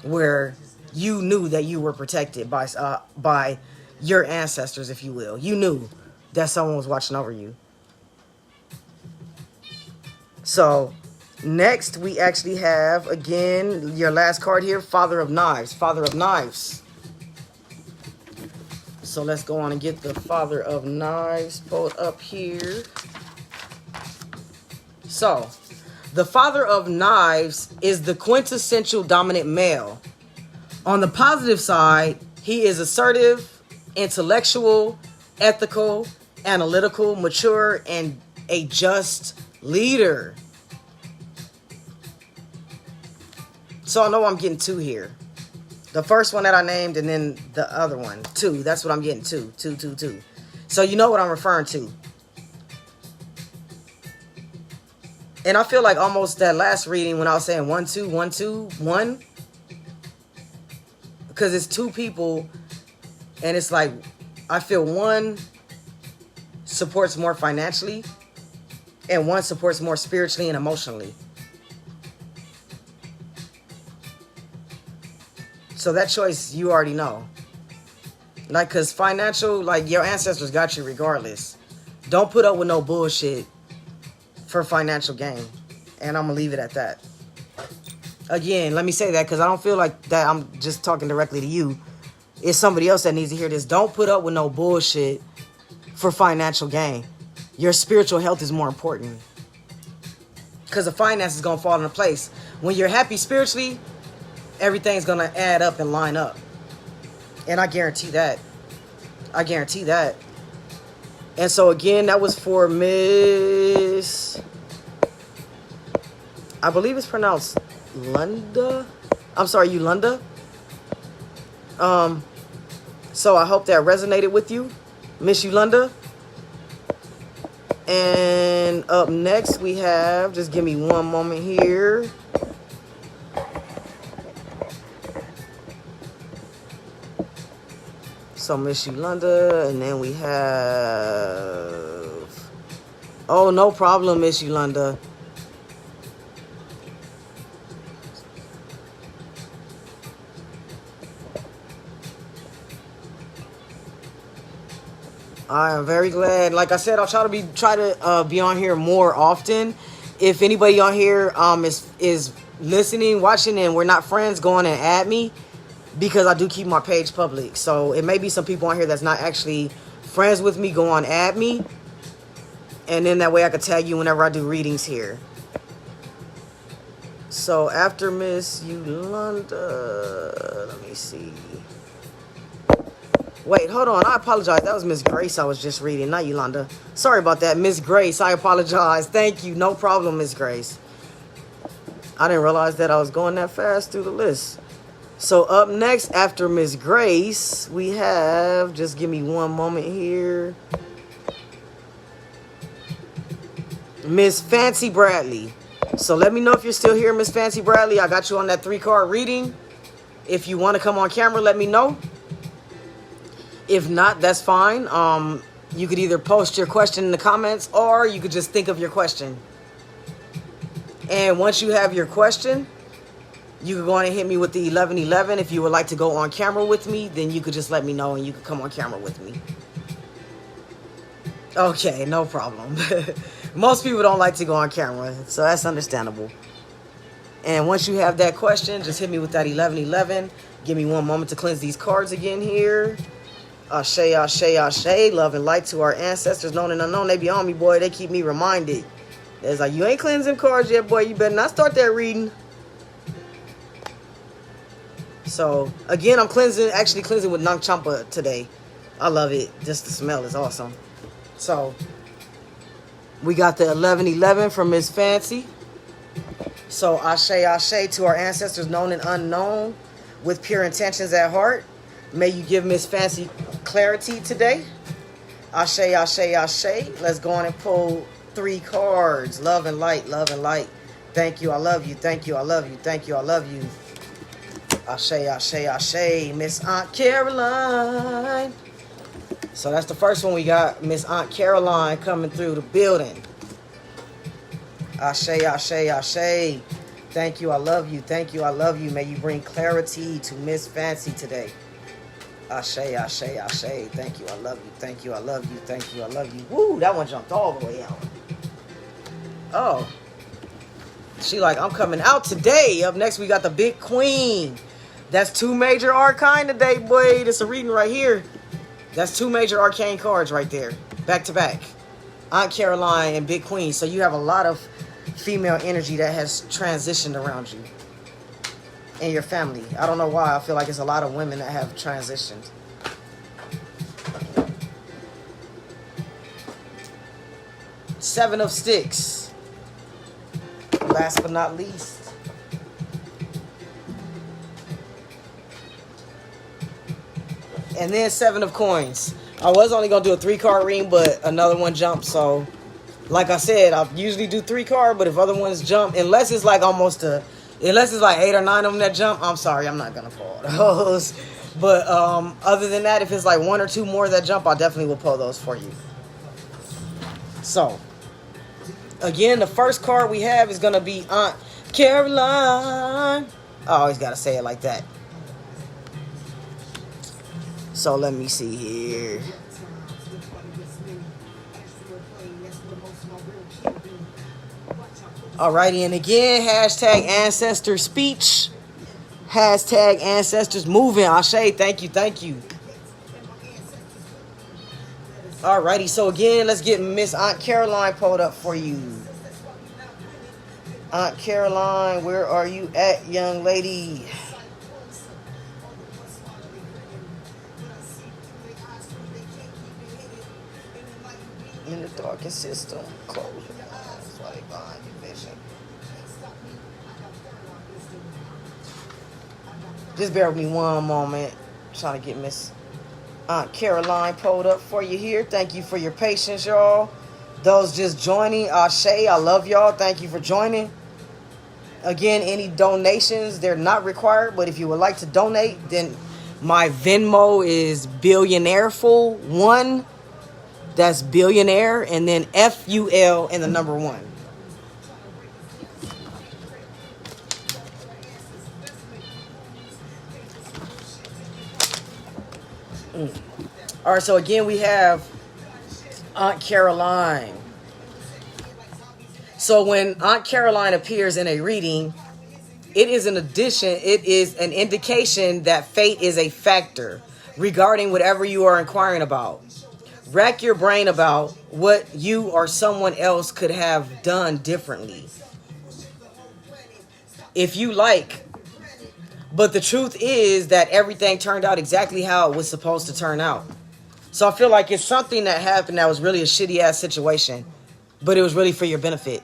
A: where you knew that you were protected by your ancestors, if you will. You knew that someone was watching over you. So next we actually have, again, your last card here, Father of Knives. Father of Knives. So let's go on and get the Father of Knives pulled up here. So, the Father of Knives is the quintessential dominant male. On the positive side, he is assertive, intellectual, ethical, analytical, mature, and a just leader. So I know I'm getting two here. The first one that I named and then the other one. Two. That's what I'm getting. Two. So you know what I'm referring to. And I feel like almost that last reading when I was saying 1, 2, 1, 2, 1. Because it's two people. And it's like, I feel one supports more financially. And one supports more spiritually and emotionally. So that choice, you already know. Like, because financial, like, your ancestors got you regardless. Don't put up with no bullshit for financial gain. And I'm going to leave it at that. Again, let me say that because I don't feel like that I'm just talking directly to you. It's somebody else that needs to hear this. Don't put up with no bullshit for financial gain. Your spiritual health is more important. Because the finance is going to fall into place. When you're happy spiritually, everything's going to add up and line up. And I guarantee that. I guarantee that. And so again, that was for Miss... I believe it's pronounced Lunda. I'm sorry, Yolanda. So I hope that resonated with you, Miss Yolanda. And up next we have, just give me one moment here. So Miss Yolanda, and then we have, oh, no problem, Miss Yolanda. I am very glad. Like I said, I'll try to be on here more often. If anybody on here is listening, watching, and we're not friends, go on and add me. Because I do keep my page public. So it may be some people on here that's not actually friends with me. Go on, add me. And then that way I can tag you whenever I do readings here. So after Miss Yolanda, let me see. Wait, hold on. I apologize. That was Miss Grace I was just reading, not Yolanda. Sorry about that, Miss Grace. I apologize. Thank you. No problem, Miss Grace. I didn't realize that I was going that fast through the list. So up next after Miss Grace, we have, just give me one moment here, Miss Fancy Bradley. So let me know if you're still here, Miss Fancy Bradley. I got you on that 3-card reading. If you want to come on camera, let me know. If not, that's fine. You could either post your question in the comments or you could just think of your question. And once you have your question, you can go on and hit me with the 1111. If you would like to go on camera with me, then you could just let me know and you could come on camera with me. Okay, no problem. Most people don't like to go on camera, so that's understandable. And once you have that question, just hit me with that 1111. Give me one moment to cleanse these cards again here. Ashe, ashe, ashe. Love and light to our ancestors, known and unknown. They be on me, boy. They keep me reminded. It's like, you ain't cleansing cards yet, boy. You better not start that reading. So, again, I'm actually cleansing with Nang Champa today. I love it. Just the smell is awesome. So, we got the 1111 from Miss Fancy. So, ashe, ashe to our ancestors, known and unknown, with pure intentions at heart. May you give Miss Fancy clarity today. Ashe, ashe, ashe. Let's go on and pull 3 cards. Love and light, love and light. Thank you, I love you. Thank you, I love you. Thank you, I love you. Ashe, ashe, ashe. Miss Aunt Caroline. So that's the first one we got. Miss Aunt Caroline coming through the building. Ashe, ashe, ashe. Thank you, I love you. Thank you, I love you. May you bring clarity to Miss Fancy today. Ashe, ashe, ashe. Thank you, I love you. Thank you, I love you. Thank you, I love you. Woo, that one jumped all the way out. Oh. She like, I'm coming out today. Up next, we got the Big Queen. That's 2 major arcane today, boy. This a reading right here. That's 2 major arcane cards right there. Back to back. Aunt Caroline and Big Queen. So you have a lot of female energy that has transitioned around you and your family. I don't know why. I feel like it's a lot of women that have transitioned. Seven of Sticks. Last but not least. And then 7 of Coins. I was only going to do a 3-card reading, but another one jumped. So, like I said, I usually do 3-card, but if other ones jump, unless it's like unless it's like 8 or 9 of them that jump, I'm sorry, I'm not going to pull those. But other than that, if it's like 1 or 2 more that jump, I definitely will pull those for you. So, again, the first card we have is going to be Aunt Caroline. I always got to say it like that. So let me see here. Alrighty, and again, hashtag ancestor speech. Hashtag ancestors moving. Ashe, thank you, thank you. Alrighty, so again, let's get Miss Aunt Caroline pulled up for you. Aunt Caroline, where are you at, young lady? In the darkest system, close your eyes, like behind your vision. Just bear with me one moment. Trying to get Miss Aunt Caroline pulled up for you here. Thank you for your patience, y'all. Those just joining, Ashe, I love y'all. Thank you for joining. Again, any donations, they're not required, but if you would like to donate, then my Venmo is billionaireful1. That's billionaire, and then FUL and the number 1. All right, so again, we have Aunt Caroline. So when Aunt Caroline appears in a reading, it is an addition, it is an indication that fate is a factor regarding whatever you are inquiring about. Rack your brain about what you or someone else could have done differently. if you like. But the truth is that everything turned out exactly how it was supposed to turn out. So I feel like it's something that happened that was really a shitty ass situation, but it was really for your benefit.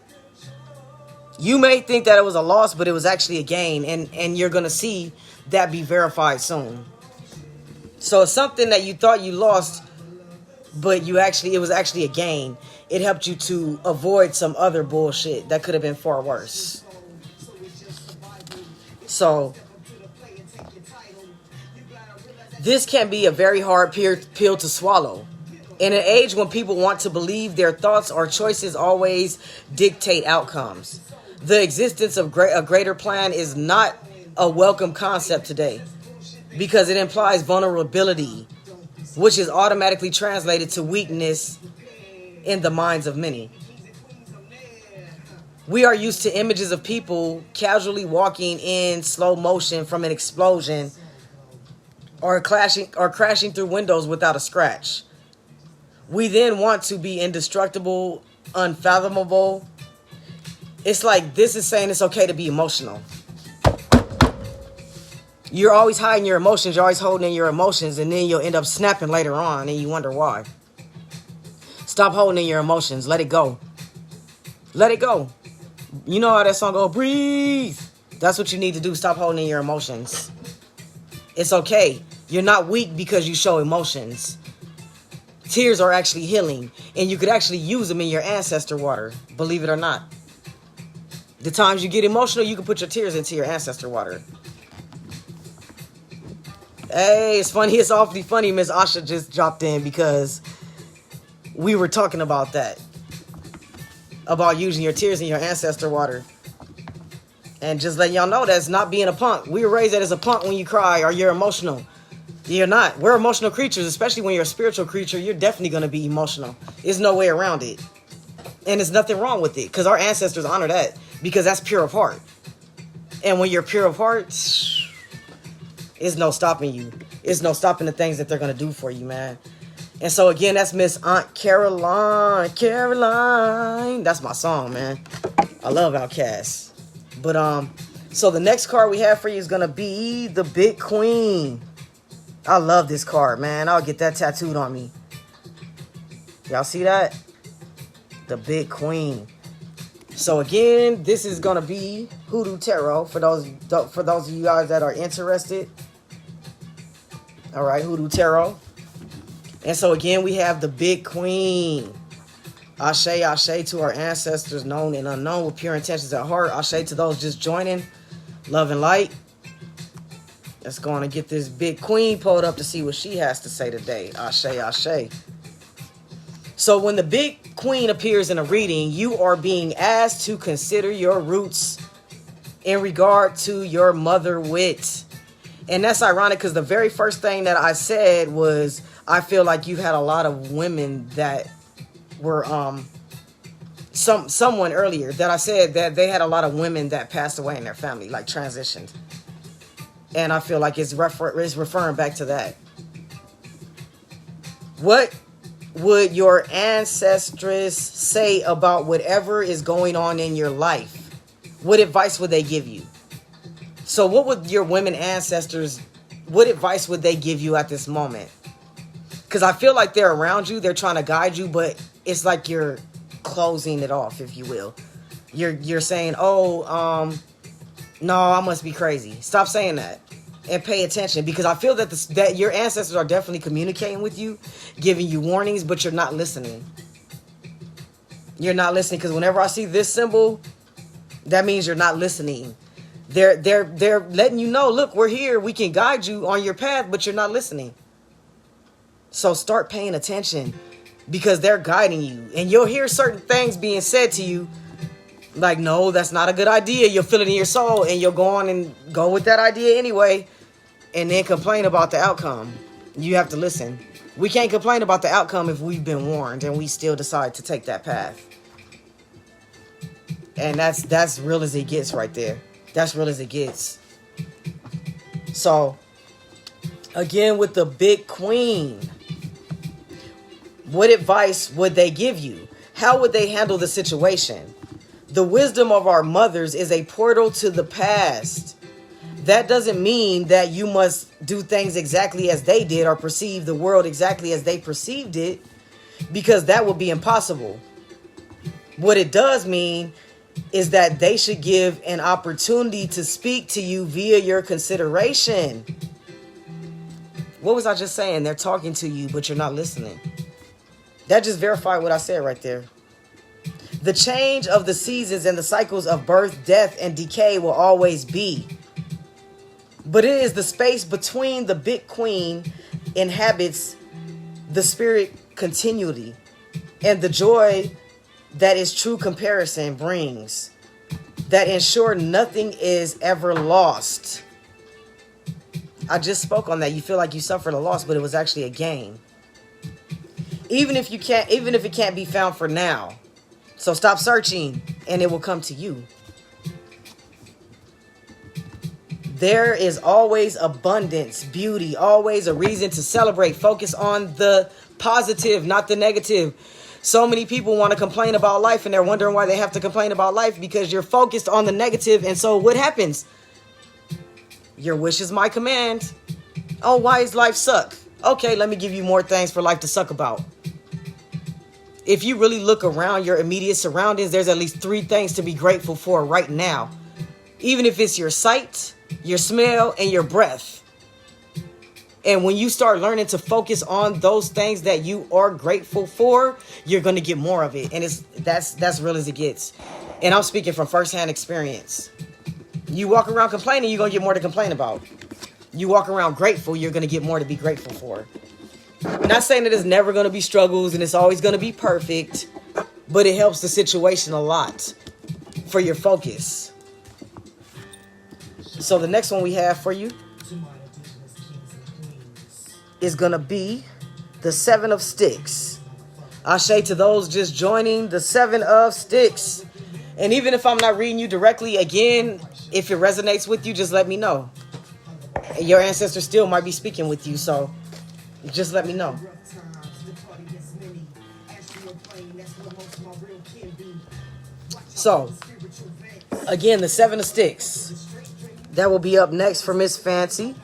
A: You may think that it was a loss, but it was actually a gain, and you're going to see that be verified soon. So it's something that you thought you lost, but it was actually a gain. It helped you to avoid some other bullshit that could have been far worse. So this can be a very hard pill to swallow. In an age when people want to believe their thoughts or choices always dictate outcomes, the existence of a greater plan is not a welcome concept today, because it implies vulnerability, which is automatically translated to weakness in the minds of many. We are used to images of people casually walking in slow motion from an explosion or crashing through windows without a scratch. We then want to be indestructible, unfathomable. It's like this is saying it's okay to be emotional. You're always hiding your emotions. You're always holding in your emotions, and then you'll end up snapping later on, and you wonder why. Stop holding in your emotions. Let it go. Let it go. You know how that song goes, breathe. That's what you need to do. Stop holding in your emotions. It's okay. You're not weak because you show emotions. Tears are actually healing, and you could actually use them in your ancestor water, believe it or not. The times you get emotional, you can put your tears into your ancestor water. Hey, it's funny. It's awfully funny. Miss Asha just dropped in because we were talking about that. About using your tears in your ancestor water. And just letting y'all know that's not being a punk. We were raised that as a punk when you cry or you're emotional. You're not. We're emotional creatures, especially when you're a spiritual creature. You're definitely going to be emotional. There's no way around it. And there's nothing wrong with it because our ancestors honor that because that's pure of heart. And when you're pure of heart, there's no stopping you. There's no stopping the things that they're going to do for you, man. And so, again, that's Miss Aunt Caroline. Caroline. That's my song, man. I love Outkast. But, so the next card we have for you is going to be the Big Queen. I love this card, man. I'll get that tattooed on me. Y'all see that? The Big Queen. So, again, this is going to be Hoodoo Tarot for those of you guys that are interested. All right, Hoodoo Tarot. And so again, we have the Big Queen. Ashe, ashe to our ancestors, known and unknown, with pure intentions at heart. Ashe to those just joining. Love and light. Let's go on and get this Big Queen pulled up to see what she has to say today. Ashe, ashe. So when the Big Queen appears in a reading, you are being asked to consider your roots in regard to your mother wit. And that's ironic because the very first thing that I said was, I feel like you've had a lot of women that were, someone earlier that I said that they had a lot of women that passed away in their family, like transitioned. And I feel like it's referring back to that. What would your ancestress say about whatever is going on in your life? What advice would they give you? So what would your women ancestors, what advice would they give you at this moment? Because I feel like they're around you, they're trying to guide you, but it's like you're closing it off, if you will. You're saying, oh, no, I must be crazy. Stop saying that and pay attention, because I feel that that your ancestors are definitely communicating with you, giving you warnings, but you're not listening. You're not listening, because whenever I see this symbol, that means you're not listening. They're letting you know, look, we're here. We can guide you on your path, but you're not listening. So start paying attention, because they're guiding you. And you'll hear certain things being said to you, like, no, that's not a good idea. You'll feel it in your soul, and you'll go on and go with that idea anyway, and then complain about the outcome. You have to listen. We can't complain about the outcome if we've been warned and we still decide to take that path. And that's real as it gets right there. That's real as it gets. So, again, with the Big Queen, what advice would they give you? How would they handle the situation? The wisdom of our mothers is a portal to the past. That doesn't mean that you must do things exactly as they did or perceive the world exactly as they perceived it, because that would be impossible. What it does mean is that they should give an opportunity to speak to you via your consideration. What was I just saying? They're talking to you, but you're not listening. That just verified what I said right there. The change of the seasons and the cycles of birth, death, and decay will always be. But it is the space between the big queen inhabits the spirit continuity and the joy that is true comparison brings, that ensure nothing is ever lost. I just spoke on that. You feel like you suffered a loss, but it was actually a gain. Even if it can't be found for now. So stop searching and it will come to you. There is always abundance, beauty, always a reason to celebrate. Focus on the positive, not the negative. So many people want to complain about life and they're wondering why they have to complain about life, because you're focused on the negative. And so what happens? Your wish is my command. Oh, why is life suck? Okay, let me give you more things for life to suck about. If you really look around your immediate surroundings, there's at least 3 things to be grateful for right now. Even if it's your sight, your smell, and your breath. And when you start learning to focus on those things that you are grateful for, you're going to get more of it. And that's real as it gets. And I'm speaking from firsthand experience. You walk around complaining, you're going to get more to complain about. You walk around grateful, you're going to get more to be grateful for. I'm not saying that it's never going to be struggles and it's always going to be perfect, but it helps the situation a lot for your focus. So the next one we have for you is going to be the 7 of Sticks. Ashe to those just joining, the 7 of Sticks. And even if I'm not reading you directly, again, if it resonates with you, just let me know. Your ancestors still might be speaking with you, so just let me know. So, again, the 7 of Sticks. That will be up next for Miss Fancy.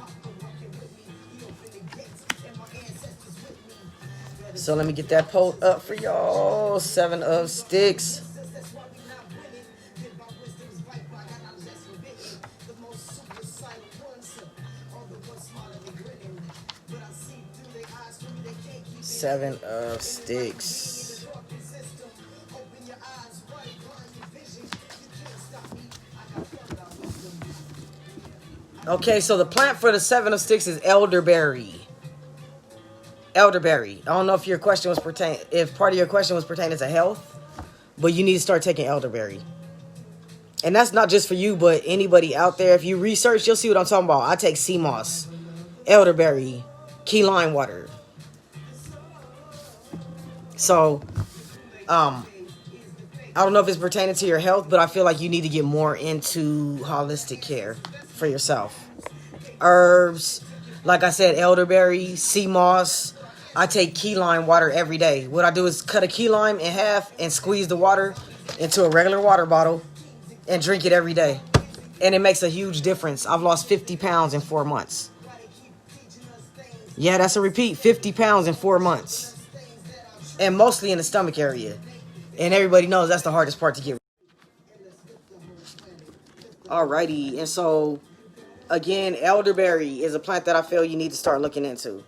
A: So let me get that poll up for y'all. 7 of Sticks. Seven of Sticks. Okay, so the plant for the 7 of Sticks is elderberry. Elderberry. I don't know if if part of your question was pertaining to health, but you need to start taking elderberry. And that's not just for you, but anybody out there. If you research, you'll see what I'm talking about. I take sea moss, elderberry, key lime water. So, I don't know if it's pertaining to your health, but I feel like you need to get more into holistic care for yourself. Herbs, like I said, elderberry, sea moss. I take key lime water every day. What I do is cut a key lime in half and squeeze the water into a regular water bottle and drink it every day. And it makes a huge difference. I've lost 50 pounds in 4 months. Yeah, that's a repeat. 50 pounds in 4 months. And mostly in the stomach area. And everybody knows that's the hardest part to get. Alrighty. And so, again, elderberry is a plant that I feel you need to start looking into.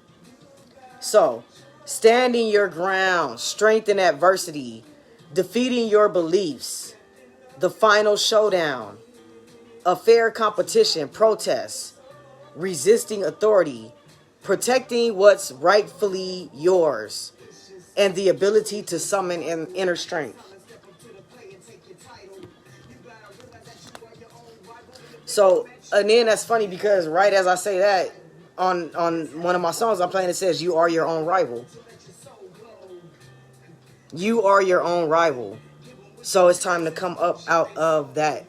A: So, standing your ground, strength in adversity, defeating your beliefs, the final showdown, a fair competition, protest, resisting authority, protecting what's rightfully yours, and the ability to summon an inner strength. So, and then that's funny because right as I say that, on one of my songs I'm playing, it says, you are your own rival. You are your own rival. So it's time to come up out of that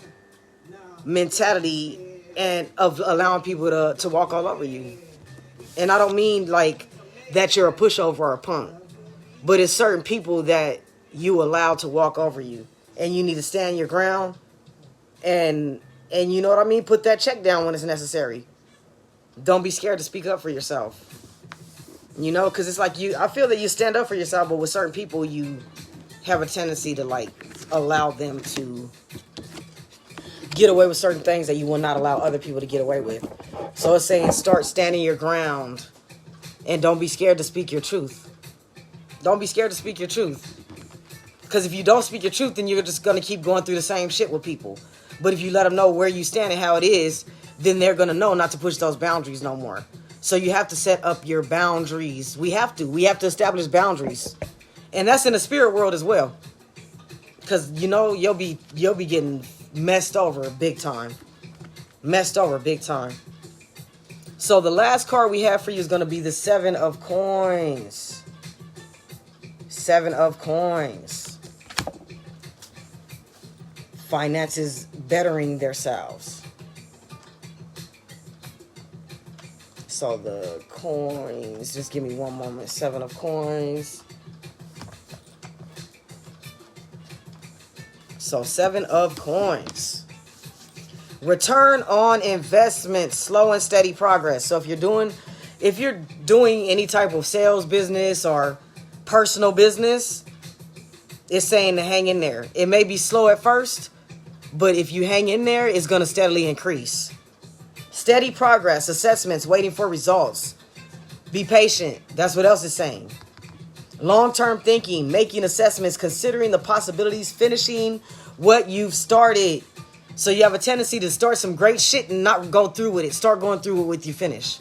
A: mentality and of allowing people to walk all over you. And I don't mean like that you're a pushover or a punk, but it's certain people that you allow to walk over you. and you need to stand your ground, and you know what I mean, put that check down when it's necessary. Don't be scared to speak up for yourself. You know, because it's like I feel that you stand up for yourself, but with certain people, you have a tendency to like allow them to get away with certain things that you will not allow other people to get away with. So it's saying start standing your ground, and don't be scared to speak your truth. Don't be scared to speak your truth. Because if you don't speak your truth, then you're just going to keep going through the same shit with people. But if you let them know where you stand and how it is, then they're going to know not to push those boundaries no more. So you have to set up your boundaries. We have to establish boundaries. And that's in the spirit world as well. Because, you know, you'll be getting messed over big time. Messed over big time. So the last card we have for you is going to be the 7 of Coins. 7 of Coins. Finances bettering themselves. So the coins, just give me one moment. 7 of Coins. So 7 of Coins. Return on investment, slow and steady progress. So if you're doing any type of sales business or personal business, it's saying to hang in there. It may be slow at first, but if you hang in there, it's going to steadily increase. Steady progress, assessments, waiting for results. Be patient. That's what else it's saying. Long-term thinking, making assessments, considering the possibilities, finishing what you've started. So you have a tendency to start some great shit and not go through with it. Start going through it with you finish.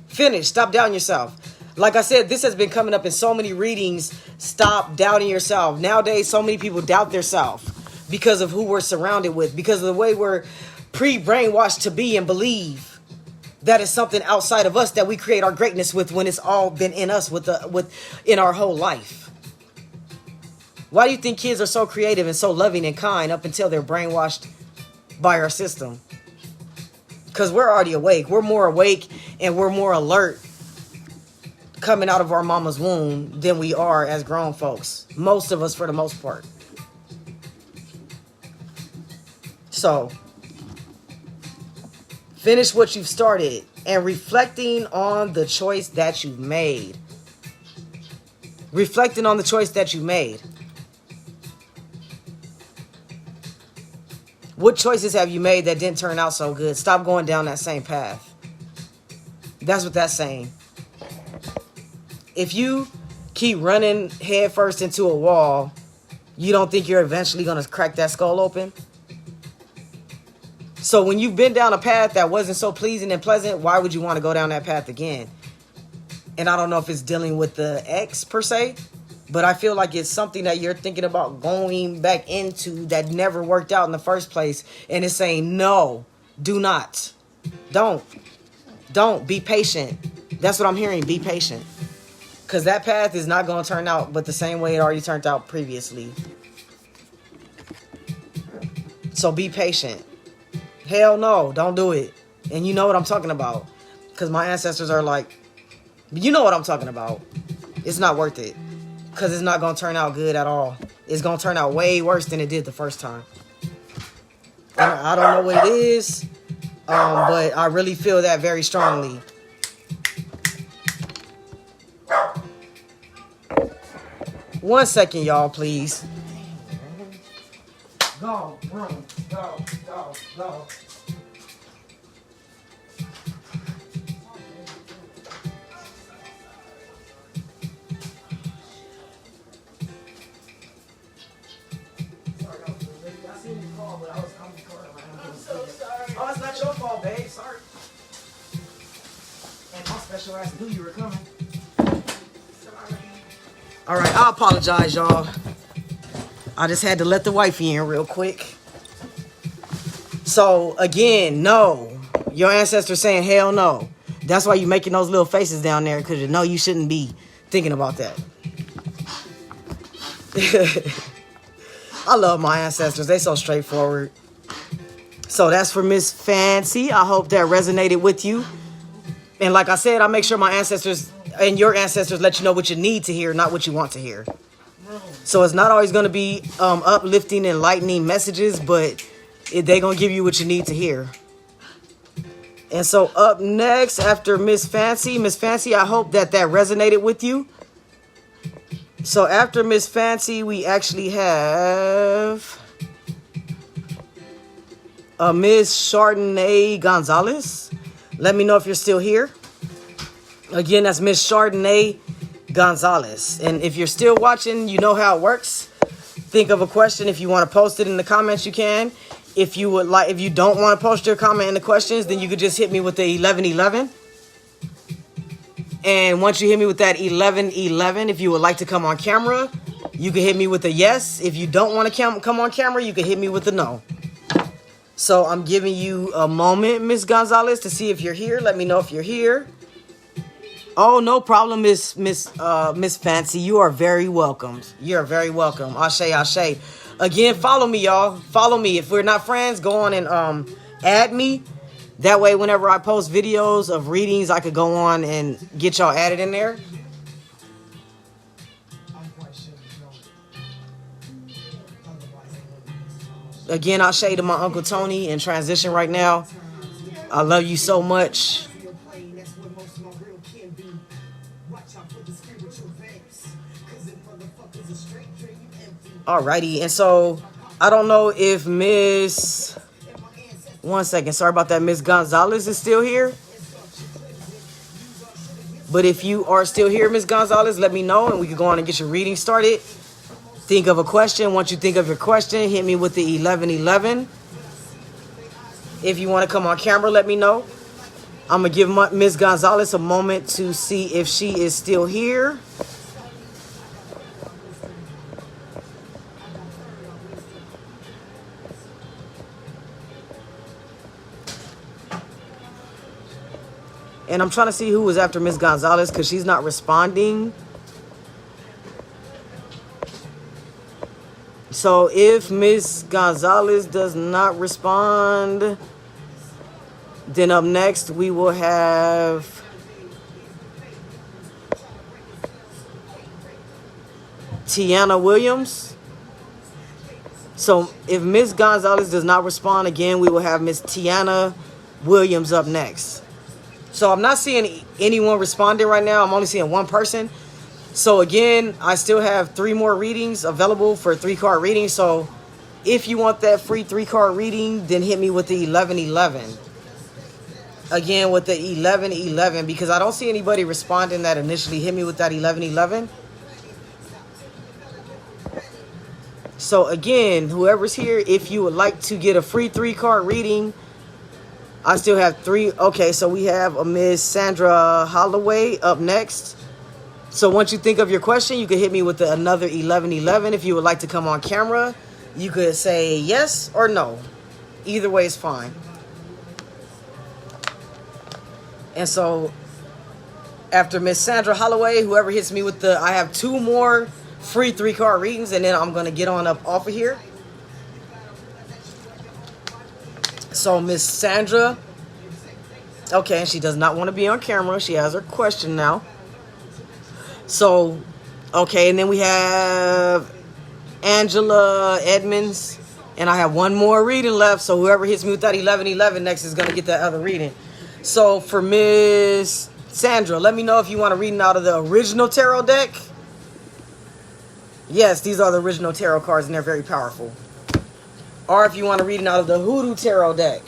A: Finish. Stop doubting yourself. Like I said, this has been coming up in so many readings. Stop doubting yourself. Nowadays, so many people doubt themselves because of who we're surrounded with, because of the way we're pre-brainwashed to be and believe that is something outside of us that we create our greatness with, when it's all been in us in our whole life. Why do you think kids are so creative and so loving and kind up until they're brainwashed by our system? Because we're already awake. We're more awake and we're more alert coming out of our mama's womb than we are as grown folks. Most of us, for the most part. So, finish what you've started and reflecting on the choice that you've made. Reflecting on the choice that you made. What choices have you made that didn't turn out so good? Stop going down that same path. That's what that's saying. If you keep running headfirst into a wall, you don't think you're eventually going to crack that skull open? So when you've been down a path that wasn't so pleasing and pleasant, why would you want to go down that path again? And I don't know if it's dealing with the ex per se, but I feel like it's something that you're thinking about going back into that never worked out in the first place. And it's saying, no, do not. Don't. Be patient. That's what I'm hearing. Be patient. Because that path is not going to turn out but the same way it already turned out previously. So be patient. Hell no, don't do it. And you know what I'm talking about. Because my ancestors are like, you know what I'm talking about. It's not worth it. Because it's not going to turn out good at all. It's going to turn out way worse than it did the first time. And I don't know what it is. But I really feel that very strongly. One second, y'all, please. Go, room. Go. Oh, it's not your fault, babe. Sorry. And my special ass knew you were coming. Sorry. All right, I apologize, y'all. I just had to let the wifey in real quick. So, again, no. Your ancestors saying hell no. That's why you're making those little faces down there, because you know you shouldn't be thinking about that. I love my ancestors. They so straightforward. So that's for Miss Fancy. I hope that resonated with you. And like I said, I make sure my ancestors and your ancestors let you know what you need to hear, not what you want to hear. So it's not always going to be uplifting, enlightening messages, but they're going to give you what you need to hear. And so up next, after Miss Fancy, I hope that resonated with you. So after Miss Fancy, we actually have Miss Chardonnay Gonzalez. Let me know if you're still here. Again, that's Miss Chardonnay Gonzalez. And if you're still watching, you know how it works. Think of a question. If you want to post it in the comments, you can. If you don't want to post your comment in the questions, then you could just hit me with the 1111. And once you hit me with that 1111, if you would like to come on camera, you can hit me with a yes. If you don't want to come on camera, you can hit me with a no. So I'm giving you a moment, Miss Gonzalez, to see if you're here. Let me know if you're here. Oh, no problem, Miss Fancy. You are very welcome. You're very welcome. Ashe, ashe. Again, follow me, y'all. Follow me. If we're not friends, go on and add me. That way, whenever I post videos of readings, I could go on and get y'all added in there. Again, I'll shade to my Uncle Tony in transition right now. I love you so much. Alrighty, and so I don't know if Miss... One second, sorry about that. Miss Gonzalez is still here. But if you are still here, Miss Gonzalez, let me know and we can go on and get your reading started. Think of a question. Once you think of your question, hit me with the 1111. If you want to come on camera, let me know. I'm going to give Miss Gonzalez a moment to see if she is still here. And I'm trying to see who was after Miss Gonzalez because she's not responding. So if Miss Gonzalez does not respond, then up next we will have Tiana Williams. So if Miss Gonzalez does not respond again, we will have Miss Tiana Williams up next. So I'm not seeing anyone responding right now. I'm only seeing one person. So again, I still have 3 more readings available for 3-card readings. So if you want that free 3-card reading, then hit me with the 1111. Again, with the 1111, because I don't see anybody responding that initially hit me with that 1111. So again, whoever's here, if you would like to get a free 3-card reading, I still have 3. Okay, so we have a Miss Sandra Holloway up next. So once you think of your question, you can hit me with another 1111. If you would like to come on camera, you could say yes or no. Either way is fine. And so after Miss Sandra Holloway, whoever hits me with I have 2 more free 3-card readings, and then I'm going to get on up off of here. So Miss Sandra, okay, and she does not want to be on camera. She has her question now. So, okay, and then we have Angela Edmonds, and I have 1 more reading left. So whoever hits me with that 1111 next is going to get that other reading. So for Miss Sandra, let me know if you want a reading out of the original tarot deck. Yes, these are the original tarot cards, and they're very powerful. Or if you want a reading out of the Hoodoo Tarot deck.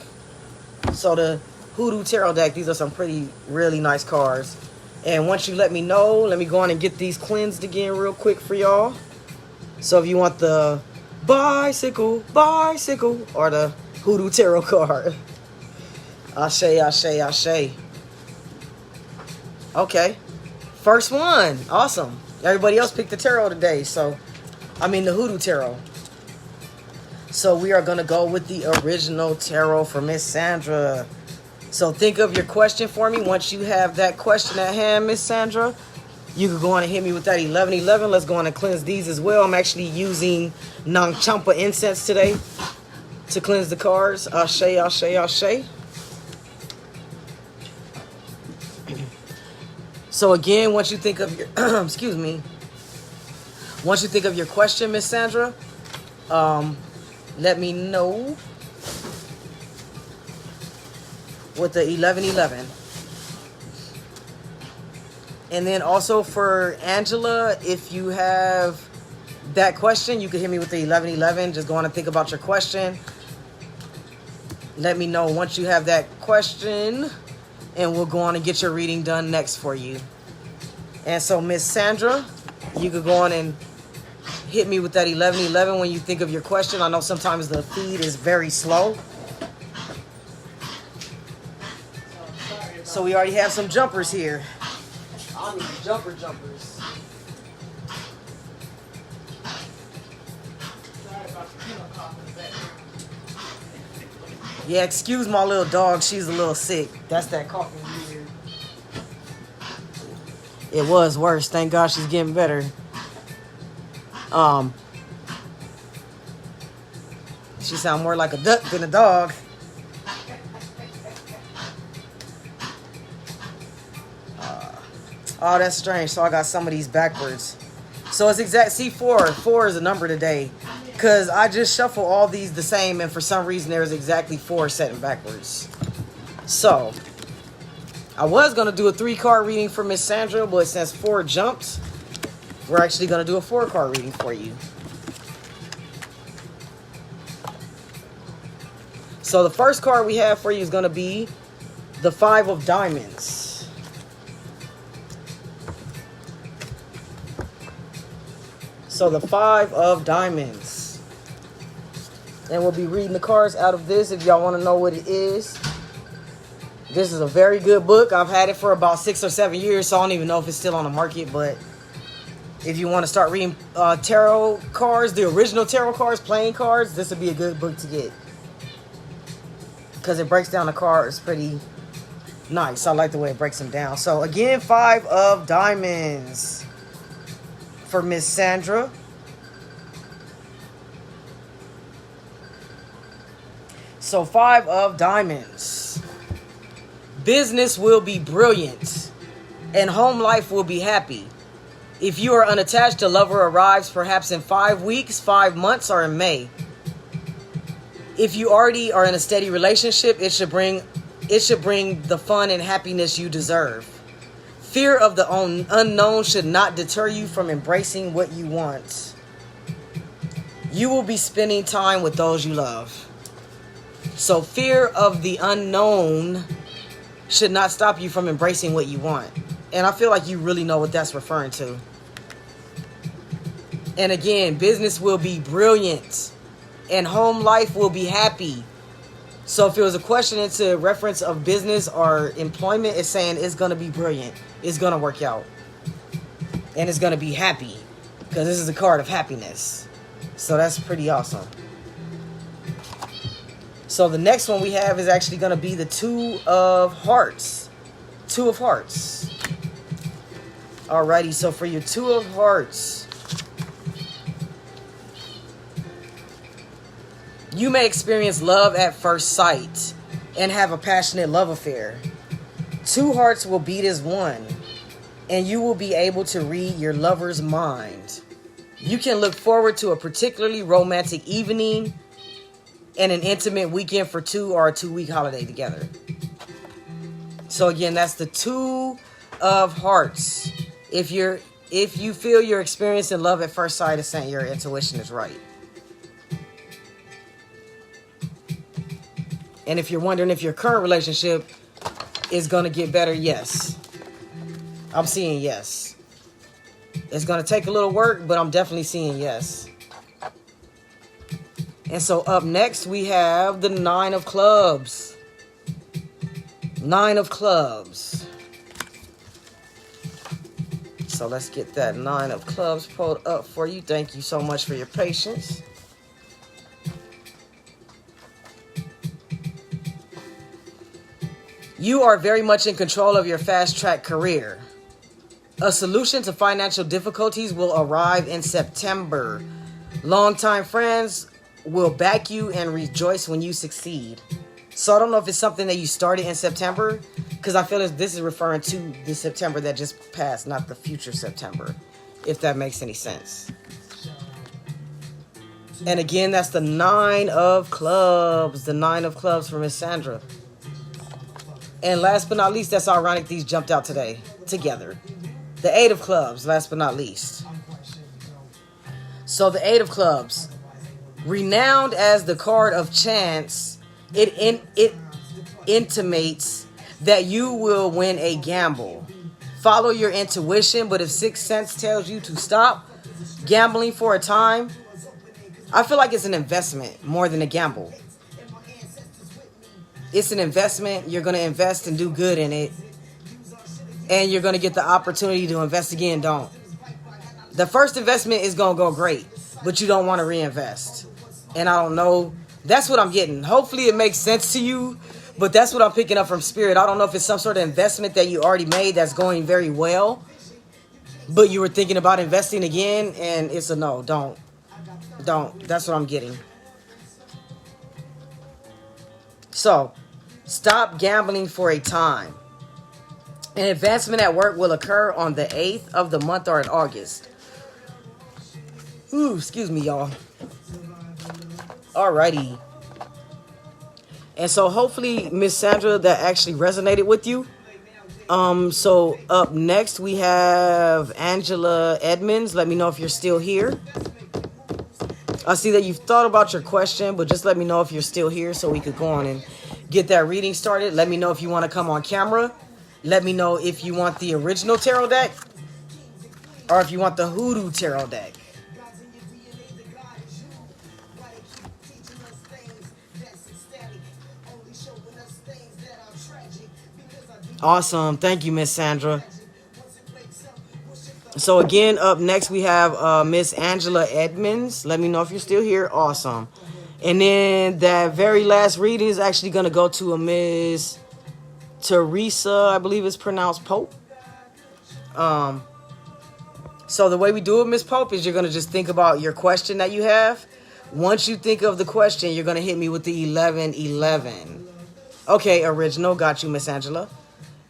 A: So the Hoodoo Tarot deck, these are some really nice cards. And once you let me know, let me go on and get these cleansed again real quick for y'all. So if you want the bicycle, or the Hoodoo Tarot card. Ashe, ashe, ashe. Okay. First one. Awesome. Everybody else picked the tarot today. So, I mean the Hoodoo Tarot. So we are going to go with the original tarot for Miss Sandra. So think of your question for me. Once you have that question at hand, Miss Sandra, you can go on and hit me with that 1111. Let's go on and cleanse these as well. I'm actually using Nang Champa incense today to cleanse the cards. Ashe, ashe, ashe. So again, once you think of your, excuse me. Once you think of your question, Miss Sandra, let me know with the 1111. And then also for Angela, if you have that question, you can hit me with the 1111. Just go on and think about your question. Let me know once you have that question, and we'll go on and get your reading done next for you. And so, Miss Sandra, you could go on and hit me with that 1111 when you think of your question. I know sometimes the feed is very slow. So we already have some jumpers here. I need jumpers. Yeah, excuse my little dog. She's a little sick. That's that coughing weird. It was worse. Thank God she's getting better. She sounds more like a duck than a dog. Oh, that's strange. So I got some of these backwards. So it's exact. See, 4. 4 is a number today. Because I just shuffle all these the same, and for some reason there's exactly 4 setting backwards. So, I was going to do a 3-card reading for Miss Sandra, but since 4 jumped, we're actually going to do a 4-card reading for you. So the first card we have for you is going to be the 5 of Diamonds. So the 5 of Diamonds. And we'll be reading the cards out of this if y'all want to know what it is. This is a very good book. I've had it for about 6 or 7 years, so I don't even know if it's still on the market. But if you want to start reading tarot cards, the original tarot cards, playing cards, this would be a good book to get. Because it breaks down the cards pretty nice. I like the way it breaks them down. So again, 5 of Diamonds for Miss Sandra. So 5 of Diamonds. Business will be brilliant and home life will be happy. If you are unattached, a lover arrives perhaps in 5 weeks, 5 months, or in May. If you already are in a steady relationship, it should bring the fun and happiness you deserve. Fear of the unknown should not deter you from embracing what you want. You will be spending time with those you love. So fear of the unknown should not stop you from embracing what you want. And I feel like you really know what that's referring to. And again, business will be brilliant and home life will be happy. So if it was a question into reference of business or employment, it's saying it's going to be brilliant. It's going to work out. And it's going to be happy. Because this is a card of happiness. So that's pretty awesome. So the next one we have is actually going to be the 2 of Hearts. 2 of Hearts. Alrighty, so for your 2 of Hearts, you may experience love at first sight and have a passionate love affair. 2 hearts will beat as one, and you will be able to read your lover's mind. You can look forward to a particularly romantic evening and an intimate weekend for 2 or a 2-week holiday together. So again, that's the 2 of Hearts. If you feel you're experiencing love at first sight, it's saying your intuition is right. And if you're wondering if your current relationship is going to get better, yes. I'm seeing yes. It's going to take a little work, but I'm definitely seeing yes. And so up next, we have the 9 of Clubs. 9 of Clubs. So let's get that 9 of Clubs pulled up for you. Thank you so much for your patience. You are very much in control of your fast-track career. A solution to financial difficulties will arrive in September. Longtime friends will back you and rejoice when you succeed. So I don't know if it's something that you started in September, because I feel as this is referring to the September that just passed, not the future September, if that makes any sense. And again, that's the 9 of clubs. The 9 of clubs for Miss Sandra. And last but not least, that's ironic these jumped out today together. The 8 of clubs, last but not least. So the 8 of clubs, renowned as the card of chance, it intimates that you will win a gamble. Follow your intuition, but if sixth sense tells you to stop gambling for a time, I feel like it's an investment more than a gamble. It's an investment. You're going to invest and do good in it. And you're going to get the opportunity to invest again. Don't. The first investment is going to go great, but you don't want to reinvest. And I don't know. That's what I'm getting. Hopefully it makes sense to you, but that's what I'm picking up from Spirit. I don't know if it's some sort of investment that you already made that's going very well, but you were thinking about investing again, and it's a no. Don't. That's what I'm getting. So, stop gambling for a time. An advancement at work will occur on the 8th of the month or in August. Ooh, excuse me, y'all. Alrighty. And so hopefully, Miss Sandra, that actually resonated with you. So up next we have Angela Edmonds. Let me know if you're still here. I see that you've thought about your question, but just let me know if you're still here so we could go on and get that reading started. Let me know if you want to come on camera. Let me know if you want the original tarot deck or if you want the Hoodoo tarot deck. Awesome. Thank you, Miss Sandra. So again, up next we have Miss Angela Edmonds. Let me know if you're still here. Awesome. And then that very last reading is actually going to go to a Miss Teresa, I believe it's pronounced Pope. So the way we do it, Miss Pope, is you're going to just think about your question that you have. Once you think of the question, you're going to hit me with the 1111. Okay, original. Got you, Miss Angela.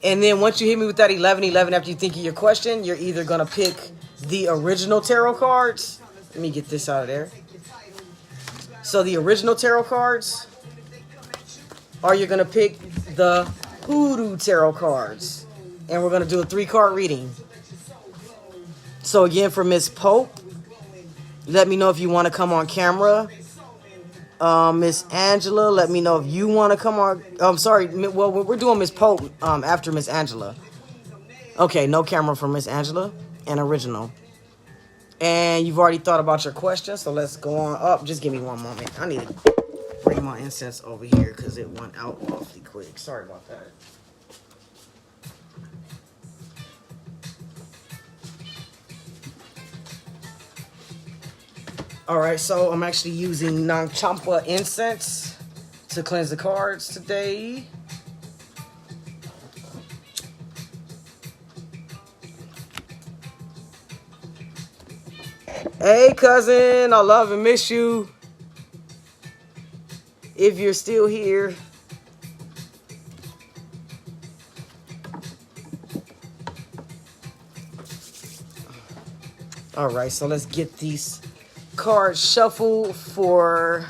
A: And then once you hit me with that 1111 after you think of your question, you're either going to pick the original tarot cards. Let me get this out of there. So the original tarot cards, or you're going to pick the Hoodoo tarot cards. And we're going to do a 3-card reading. So again, for Miss Pope, let me know if you want to come on camera. Miss Angela, let me know if you want to come on. I'm sorry. Well, we're doing Miss Pope after Miss Angela. Okay, no camera for Miss Angela and original. And you've already thought about your question, so let's go on up. Just give me one moment. I need to bring my incense over here because it went out awfully quick. Sorry about that. Alright, so I'm actually using Nag Champa incense to cleanse the cards today. Hey, cousin, I love and miss you. If you're still here. Alright, so let's get these card shuffle for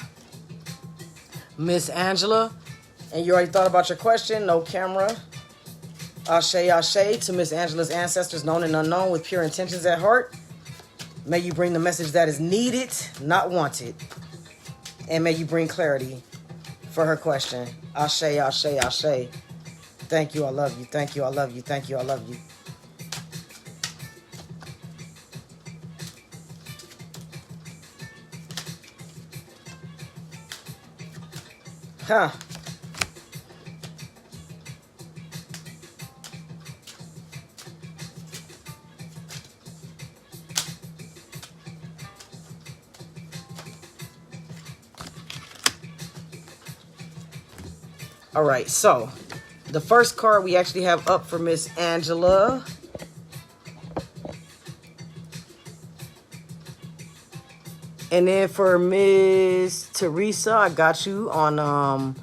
A: Miss Angela. And you already thought about your question. No camera. Ashe, ashe to Miss Angela's ancestors, known and unknown, with pure intentions at heart. May you bring the message that is needed, not wanted. And may you bring clarity for her question. Ashe, ashe, ashe. Thank you, I love you. Thank you, I love you. Thank you, I love you. Huh. All right, so the first card we actually have up for Miss Angela. And then for Miss Teresa, I got you on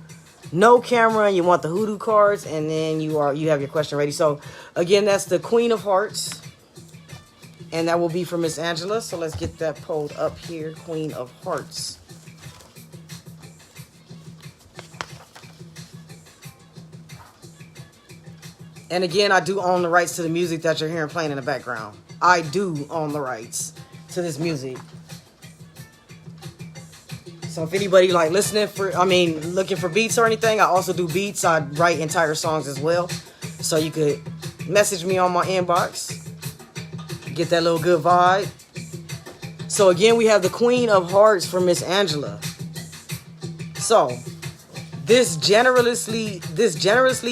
A: no camera. You want the Hoodoo cards, and then you have your question ready. So again, that's the Queen of Hearts. And that will be for Miss Angela. So let's get that pulled up here. Queen of Hearts. And again, I do own the rights to the music that you're hearing playing in the background. I do own the rights to this music. So if anybody like listening for, looking for beats or anything, I also do beats. I write entire songs as well. So you could message me on my inbox. Get that little good vibe. So again, we have the Queen of Hearts for Miss Angela. So this generously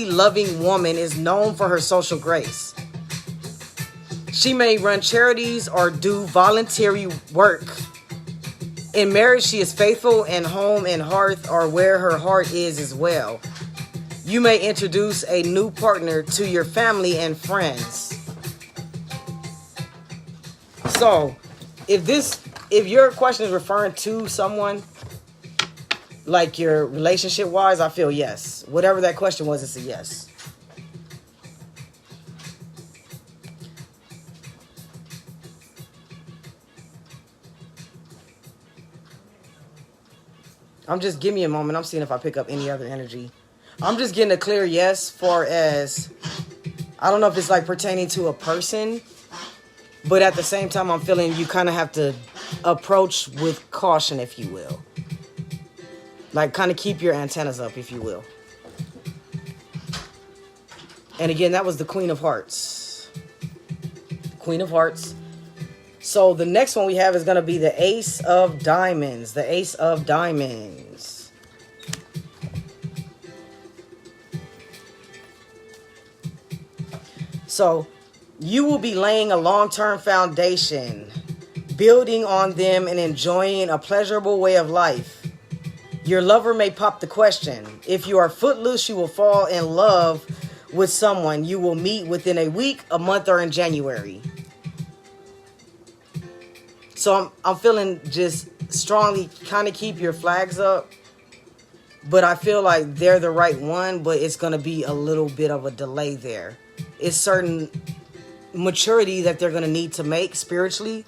A: loving woman is known for her social grace. She may run charities or do voluntary work. In marriage, she is faithful, and home and hearth are where her heart is as well. You may introduce a new partner to your family and friends. So, if your question is referring to someone, like your relationship wise, I feel yes. Whatever that question was, it's a yes. Give me a moment. I'm seeing if I pick up any other energy. I'm just getting a clear yes far as, I don't know if it's like pertaining to a person, but at the same time, I'm feeling you kind of have to approach with caution, if you will. Like, kind of keep your antennas up, if you will. And again, that was the Queen of Hearts. Queen of Hearts. So the next one we have is going to be the Ace of Diamonds. The Ace of Diamonds. So you will be laying a long-term foundation, building on them and enjoying a pleasurable way of life. Your lover may pop the question. If you are footloose, you will fall in love with someone you will meet within a week, a month, or in January. So I'm feeling just strongly kind of keep your flags up. But I feel like they're the right one, but it's going to be a little bit of a delay there. It's certain maturity that they're going to need to make spiritually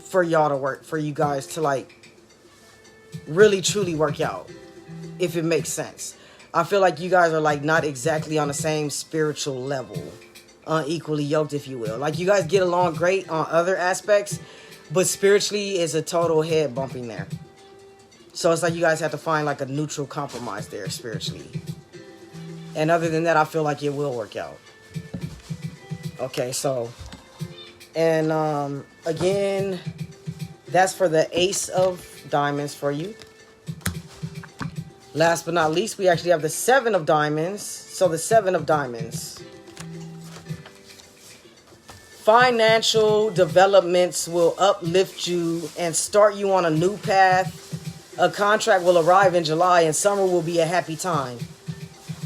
A: for y'all to work, for you guys to like really truly work out, if it makes sense. I feel like you guys are like not exactly on the same spiritual level, unequally yoked, if you will. Like you guys get along great on other aspects, but spiritually is a total head bumping there. So it's like you guys have to find like a neutral compromise there spiritually. And other than that, I feel like it will work out. Okay, so, and again, that's for the Ace of Diamonds for you. Last but not least, we actually have the Seven of Diamonds. So the Seven of Diamonds. Financial developments will uplift you and start you on a new path. A contract will arrive in July and summer will be a happy time.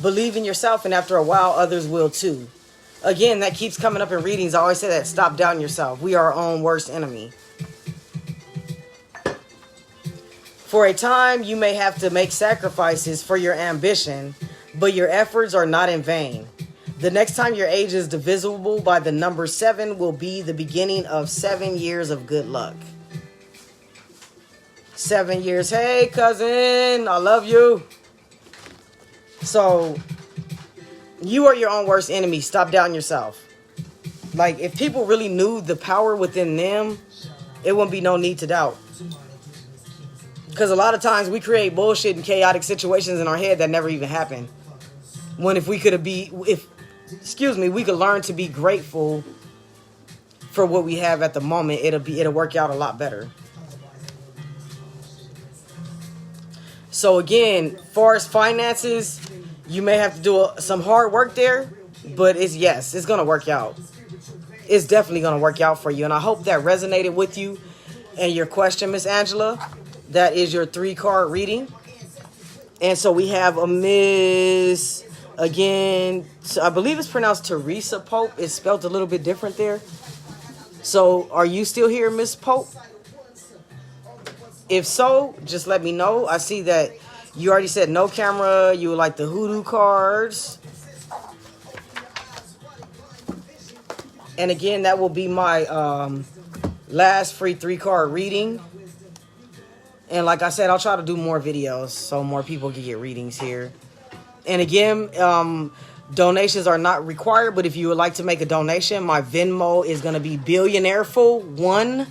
A: Believe in yourself, and after a while, others will too. Again, that keeps coming up in readings. I always say that. Stop doubting yourself. We are our own worst enemy. For a time, you may have to make sacrifices for your ambition, but your efforts are not in vain. The next time your age is divisible by the number 7 will be the beginning of 7 years of good luck. 7 years. Hey, cousin, I love you. So, you are your own worst enemy. Stop doubting yourself. Like, if people really knew the power within them, it wouldn't be no need to doubt. Because a lot of times we create bullshit and chaotic situations in our head that never even happen. When we could learn to be grateful for what we have at the moment, it'll work out a lot better. So again, far as finances, you may have to do some hard work there, but it's gonna work out. It's definitely gonna work out for you, and I hope that resonated with you and your question, Miss Angela. That is your 3-card reading. And so we have a Miss, again, I believe it's pronounced Teresa Pope. It's spelled a little bit different there. So are you still here, Miss Pope? If so, just let me know. I see that you already said no camera. You would like the hoodoo cards. And again, that will be my last free 3-card reading. And like I said, I'll try to do more videos so more people can get readings here. And again, donations are not required, but if you would like to make a donation, my Venmo is going to be Billionaireful1.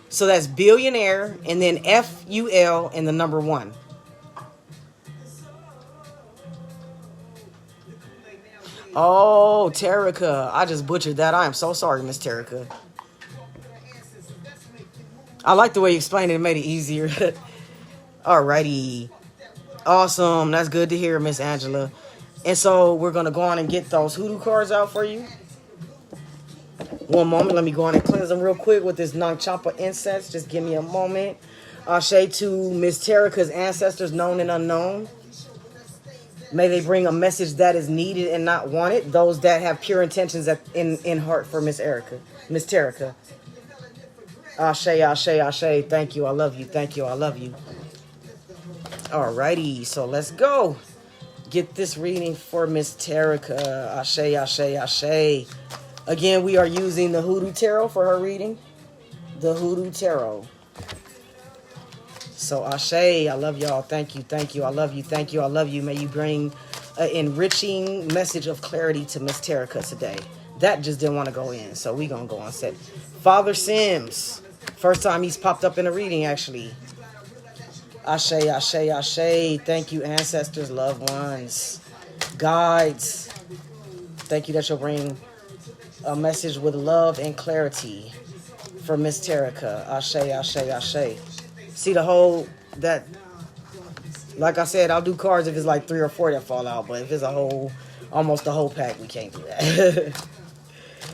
A: So that's billionaire and then FUL and the number 1. Oh, Terica. I just butchered that. I am so sorry, Miss Terica. I like the way you explained it. It made it easier. Alrighty. Awesome. That's good to hear, Miss Angela. And so we're going to go on and get those hoodoo cards out for you. One moment. Let me go on and cleanse them real quick with this Nag Champa incense. Just give me a moment. Ashe to Miss Terica's ancestors, known and unknown. May they bring a message that is needed and not wanted. Those that have pure intentions in heart for Miss Terica. Ashe, Ashe, Ashe. Thank you. I love you. Thank you. I love you. Alrighty. So let's go. Get this reading for Miss Terica. Ashe, Ashe, Ashe. Again, we are using the Hoodoo Tarot for her reading. The Hoodoo Tarot. So Ashe, I love y'all. Thank you. Thank you. I love you. Thank you. I love you. May you bring an enriching message of clarity to Miss Terica today. That just didn't want to go in. So we going to go on set. Father Sims. First time he's popped up in a reading, actually. Ashe, Ashe, Ashe. Thank you, ancestors, loved ones, guides. Thank you that you'll bring a message with love and clarity for Miss Terica. Ashe, Ashe, Ashe. See the whole, that, like I said, I'll do cards if it's like 3 or 4 that fall out. But if it's a whole, almost the whole pack, we can't do that.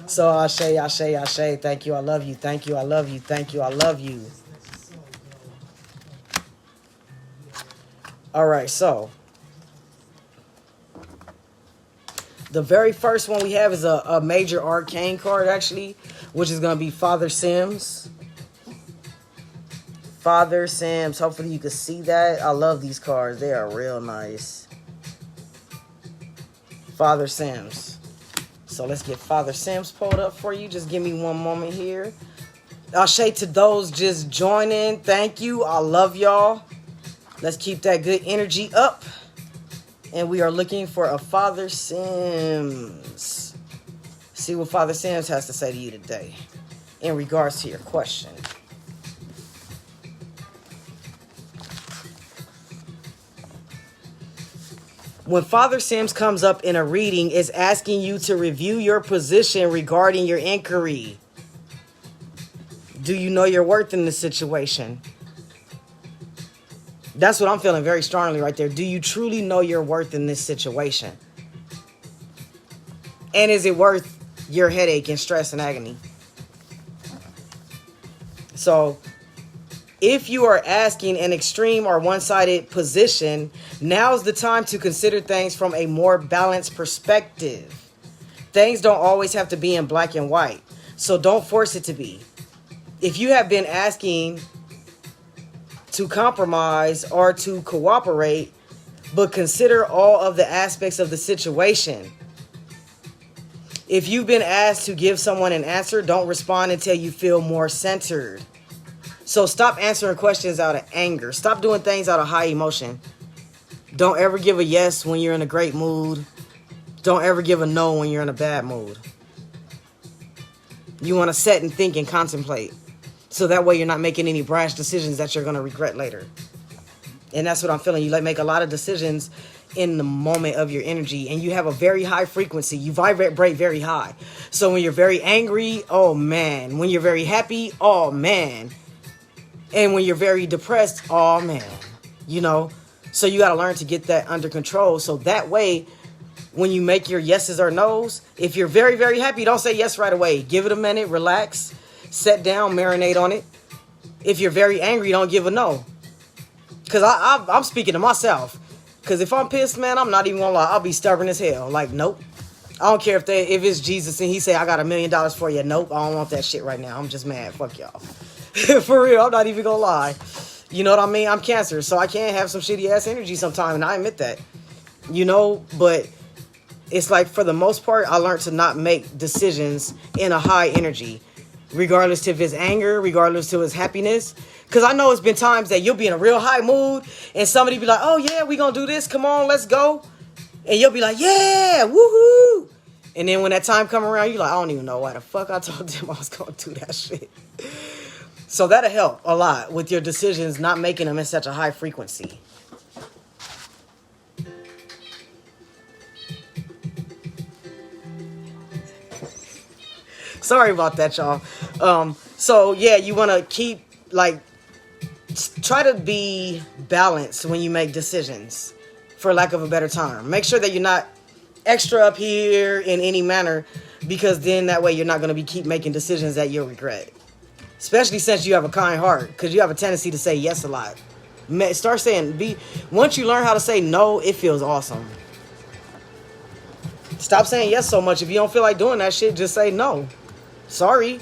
A: So Ashe, Ashe, Ashe. Thank you, I love you. Thank you, I love you. Thank you, I love you. All right, so the very first one we have is a major arcane card, actually, which is going to be Father Sims. Father Sims. Hopefully you can see that. I love these cards. They are real nice. Father Sims. So let's get Father Sims pulled up for you. Just give me one moment here. Ashe to those just joining. Thank you. I love y'all. Let's keep that good energy up. And we are looking for a Father Sims. See what Father Sims has to say to you today in regards to your question. When Father Sims comes up in a reading, it's asking you to review your position regarding your inquiry. Do you know your worth in this situation? That's what I'm feeling very strongly right there. Do you truly know your worth in this situation? And is it worth your headache and stress and agony? So, if you are asking an extreme or one-sided position, now's the time to consider things from a more balanced perspective. Things don't always have to be in black and white, so don't force it to be. If you have been asking to compromise or to cooperate, but consider all of the aspects of the situation. If you've been asked to give someone an answer, don't respond until you feel more centered. So stop answering questions out of anger. Stop doing things out of high emotion. Don't ever give a yes when you're in a great mood. Don't ever give a no when you're in a bad mood. You want to sit and think and contemplate. So that way you're not making any brash decisions that you're going to regret later. And that's what I'm feeling. You make a lot of decisions in the moment of your energy. And you have a very high frequency. You vibrate very high. So when you're very angry, oh man. When you're very happy, oh man. And when you're very depressed, oh man. You know, so you got to learn to get that under control. So that way, when you make your yeses or nos, if you're very, very happy, don't say yes right away. Give it a minute, relax, sit down, marinate on it. If you're very angry, don't give a no. Because I'm speaking to myself. Because if I'm pissed, man, I'm not even going to lie. I'll be stubborn as hell. Like, nope. I don't care if it's Jesus and he say, I got $1 million for you. Nope, I don't want that shit right now. I'm just mad. Fuck y'all. For real, I'm not even going to lie. You know what I mean? I'm Cancer, so I can have some shitty ass energy sometime, and I admit that. You know, but It's like, for the most part, I learned to not make decisions in a high energy, regardless if it's anger, regardless to his happiness. Because I know it's been times that you'll be in a real high mood and somebody be like, oh yeah, we gonna do this, come on, let's go. And you'll be like, yeah, woohoo. And then when that time come around, you're like, I don't even know why the fuck I told them I was gonna do that shit. So that'll help a lot with your decisions, not making them in such a high frequency. Sorry about that, y'all. So yeah, you want to keep, like, try to be balanced when you make decisions, for lack of a better term. Make sure that you're not extra up here in any manner, because then that way you're not going to keep making decisions that you'll regret. Especially since you have a kind heart, because you have a tendency to say yes a lot. Start saying, once you learn how to say no, it feels awesome. Stop saying yes so much. If you don't feel like doing that shit, just say no. Sorry.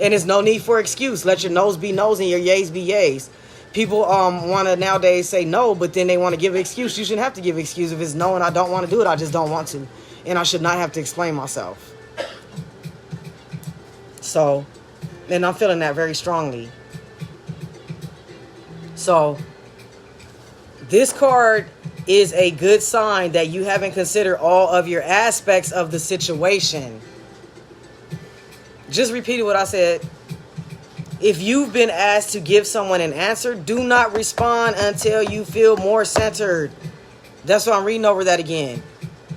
A: And there's no need for excuse. Let your no's be no's and your yays be yays. People want to nowadays say no, but then they want to give an excuse. You shouldn't have to give an excuse. If it's no and I don't want to do it, I just don't want to. And I should not have to explain myself. So, and I'm feeling that very strongly. So, this card is a good sign that you haven't considered all of your aspects of the situation. Just repeating what I said. If you've been asked to give someone an answer, do not respond until you feel more centered. That's why I'm reading over that again.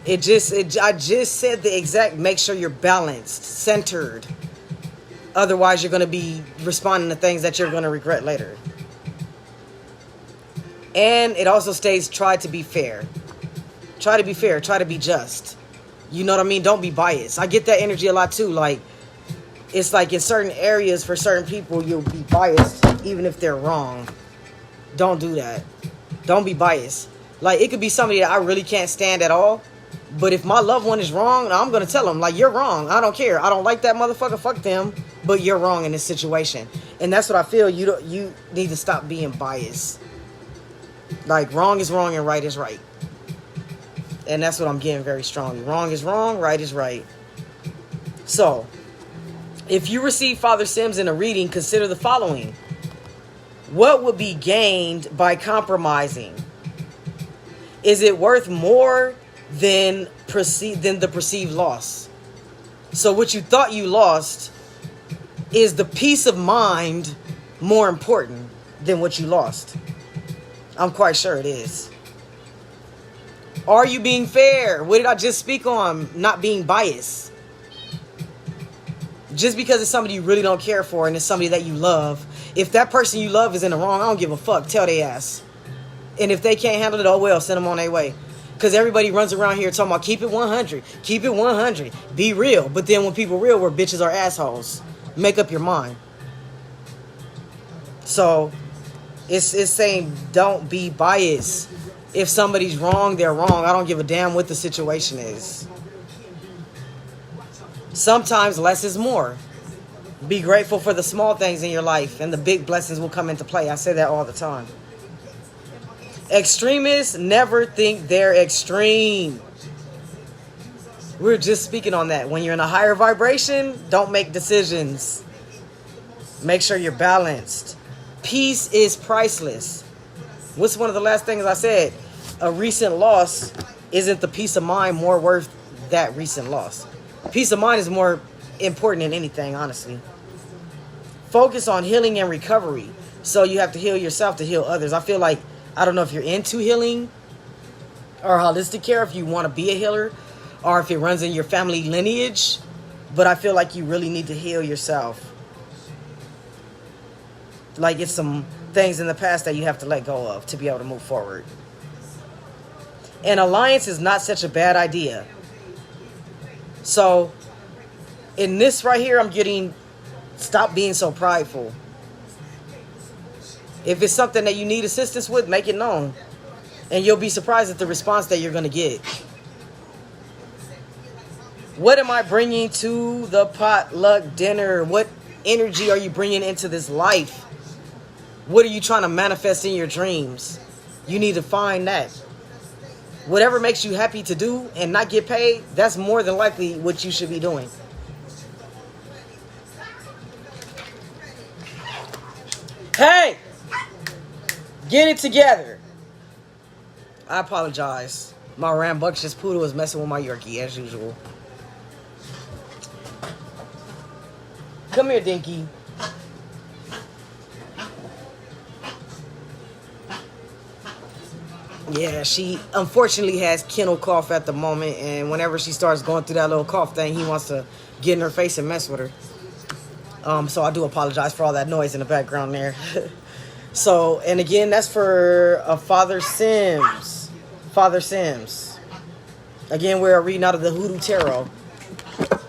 A: I just said the exact, make sure you're balanced, centered. Otherwise, you're going to be responding to things that you're going to regret later. And it also states, try to be fair. Try to be fair. Try to be just. You know what I mean? Don't be biased. I get that energy a lot too. Like, it's like in certain areas for certain people, you'll be biased even if they're wrong. Don't do that. Don't be biased. Like, it could be somebody that I really can't stand at all. But if my loved one is wrong, I'm going to tell them, like, you're wrong. I don't care. I don't like that motherfucker. Fuck them. But you're wrong in this situation. And that's what I feel. You need to stop being biased. Like, wrong is wrong and right is right. And that's what I'm getting very strongly. Wrong is wrong, right is right. So, if you receive Father Sims in a reading, consider the following. What would be gained by compromising? Is it worth more than the perceived loss? So what you thought you lost, is the peace of mind more important than what you lost? I'm quite sure it is. Are you being fair? What did I just speak on? Not being biased. Just because it's somebody you really don't care for and it's somebody that you love, if that person you love is in the wrong, I don't give a fuck. Tell they ass. And if they can't handle it, oh well, send them on their way. Because everybody runs around here talking about keep it 100. Keep it 100. Be real. But then when people real, where bitches are assholes. Make up your mind. So, it's saying don't be biased. If somebody's wrong, they're wrong. I don't give a damn what the situation is. Sometimes less is more. Be grateful for the small things in your life and the big blessings will come into play. I say that all the time. Extremists never think they're extreme. We're just speaking on that. When you're in a higher vibration, don't make decisions. Make sure you're balanced. Peace is priceless. What's one of the last things I said? A recent loss, isn't the peace of mind more worth that recent loss? Peace of mind is more important than anything, honestly. Focus on healing and recovery. So you have to heal yourself to heal others. I feel like, I don't know if you're into healing or holistic care, if you want to be a healer, or if it runs in your family lineage, but I feel like you really need to heal yourself. Like, it's some things in the past that you have to let go of to be able to move forward. An alliance is not such a bad idea. So, in this right here, I'm getting, stop being so prideful. If it's something that you need assistance with, make it known. And you'll be surprised at the response that you're going to get. What am I bringing to the potluck dinner? What energy are you bringing into this life? What are you trying to manifest in your dreams? You need to find that. Whatever makes you happy to do and not get paid, that's more than likely what you should be doing. Hey! Get it together. I apologize. My rambunctious poodle is messing with my Yorkie as usual. Come here, Dinky. Yeah, she unfortunately has kennel cough at the moment, and whenever she starts going through that little cough thing, he wants to get in her face and mess with her. So I do apologize for all that noise in the background there. So, and again, that's for Father Sims. Father Sims. Again, we're reading out of the Hoodoo Tarot.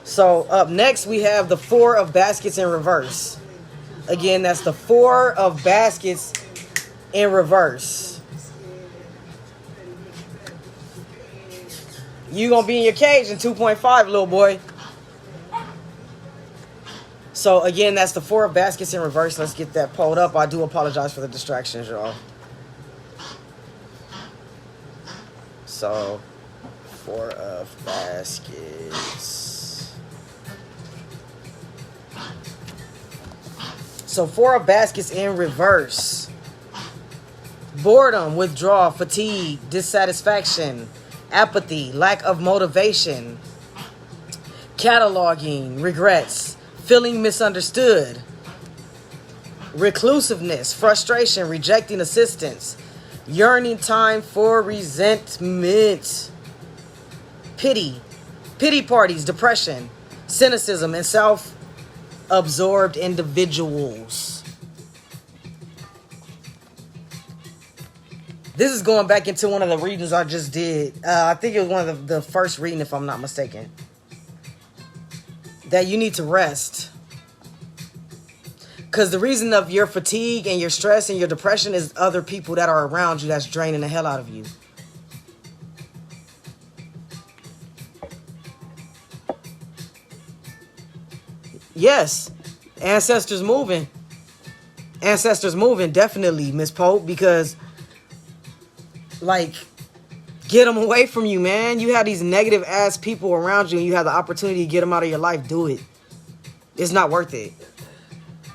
A: So up next, we have the Four of Baskets in reverse. Again, that's the Four of Baskets in reverse. You gonna be in your cage in 2.5, little boy. So again, that's the Four of Baskets in reverse. Let's get that pulled up. I do apologize for the distractions, y'all. So, Four of Baskets. So, Four of Baskets in reverse. Boredom, withdrawal, fatigue, dissatisfaction, apathy, lack of motivation, cataloging, regrets, feeling misunderstood, reclusiveness, frustration, rejecting assistance, yearning time for resentment, pity parties, depression, cynicism, and self-absorbed individuals. This is going back into one of the readings I just did. I think it was one of the first reading, if I'm not mistaken. That you need to rest. Because the reason of your fatigue and your stress and your depression is other people that are around you that's draining the hell out of you. Yes. Ancestors moving. Ancestors moving, definitely, Miss Pope, because... like, get them away from you, man. You have these negative ass people around you and you have the opportunity to get them out of your life. Do it. It's not worth it.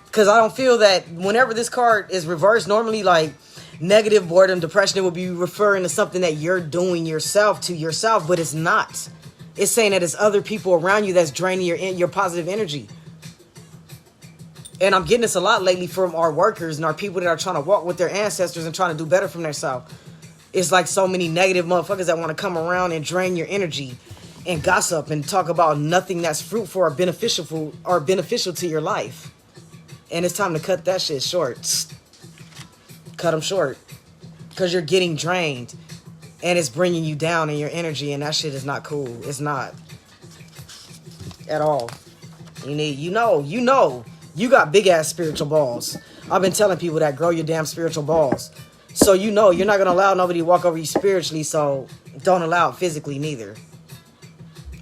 A: Because I don't feel that whenever this card is reversed, normally like negative, boredom, depression, it would be referring to something that you're doing yourself to yourself, but it's not. It's saying that it's other people around you that's draining your positive energy. And I'm getting this a lot lately from our workers and our people that are trying to walk with their ancestors and trying to do better from themselves. It's like so many negative motherfuckers that want to come around and drain your energy and gossip and talk about nothing that's fruitful or beneficial to your life. And it's time to cut that shit short. Cut them short. Because you're getting drained. And it's bringing you down in your energy. And that shit is not cool. It's not. At all. You know. You got big ass spiritual balls. I've been telling people that grow your damn spiritual balls. So you know you're not going to allow nobody to walk over you spiritually, so don't allow it physically neither.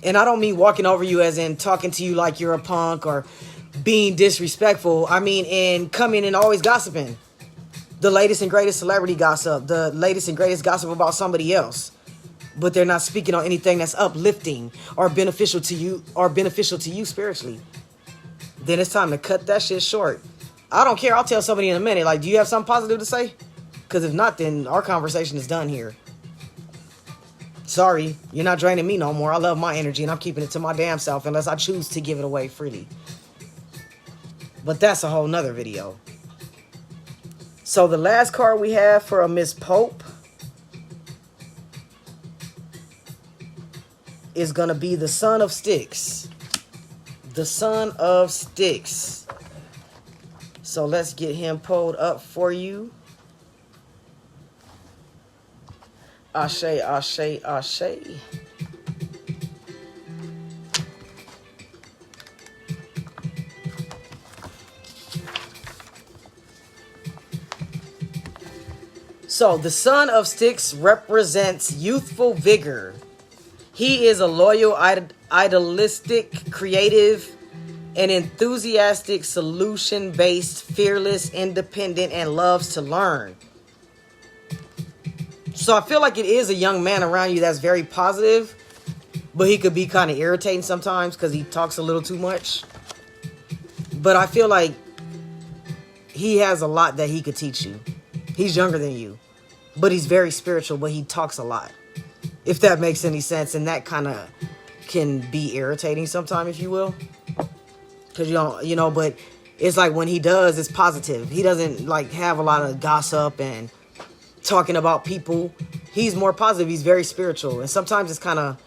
A: And I don't mean walking over you as in talking to you like you're a punk or being disrespectful. I mean in coming and always gossiping. The latest and greatest celebrity gossip. The latest and greatest gossip about somebody else. But they're not speaking on anything that's uplifting or beneficial to you spiritually. Then it's time to cut that shit short. I don't care. I'll tell somebody in a minute. Like, do you have something positive to say? Because if not, then our conversation is done here. Sorry, you're not draining me no more. I love my energy and I'm keeping it to my damn self unless I choose to give it away freely. But that's a whole nother video. So the last card we have for a Miss Pope is going to be the Son of Sticks. The Son of Sticks. So let's get him pulled up for you. Ashe, ashe, ashe. So, the Son of Sticks represents youthful vigor. He is a loyal, idealistic, creative, and enthusiastic, solution-based, fearless, independent, and loves to learn. So I feel like it is a young man around you that's very positive, but he could be kind of irritating sometimes because he talks a little too much. But I feel like he has a lot that he could teach you. He's younger than you, but he's very spiritual, but he talks a lot. If that makes any sense. And that kind of can be irritating sometimes, if you will. Because you don't, you know, but it's like when he does, it's positive. He doesn't like have a lot of gossip and talking about people. He's more positive. He's very spiritual. And sometimes it's kind of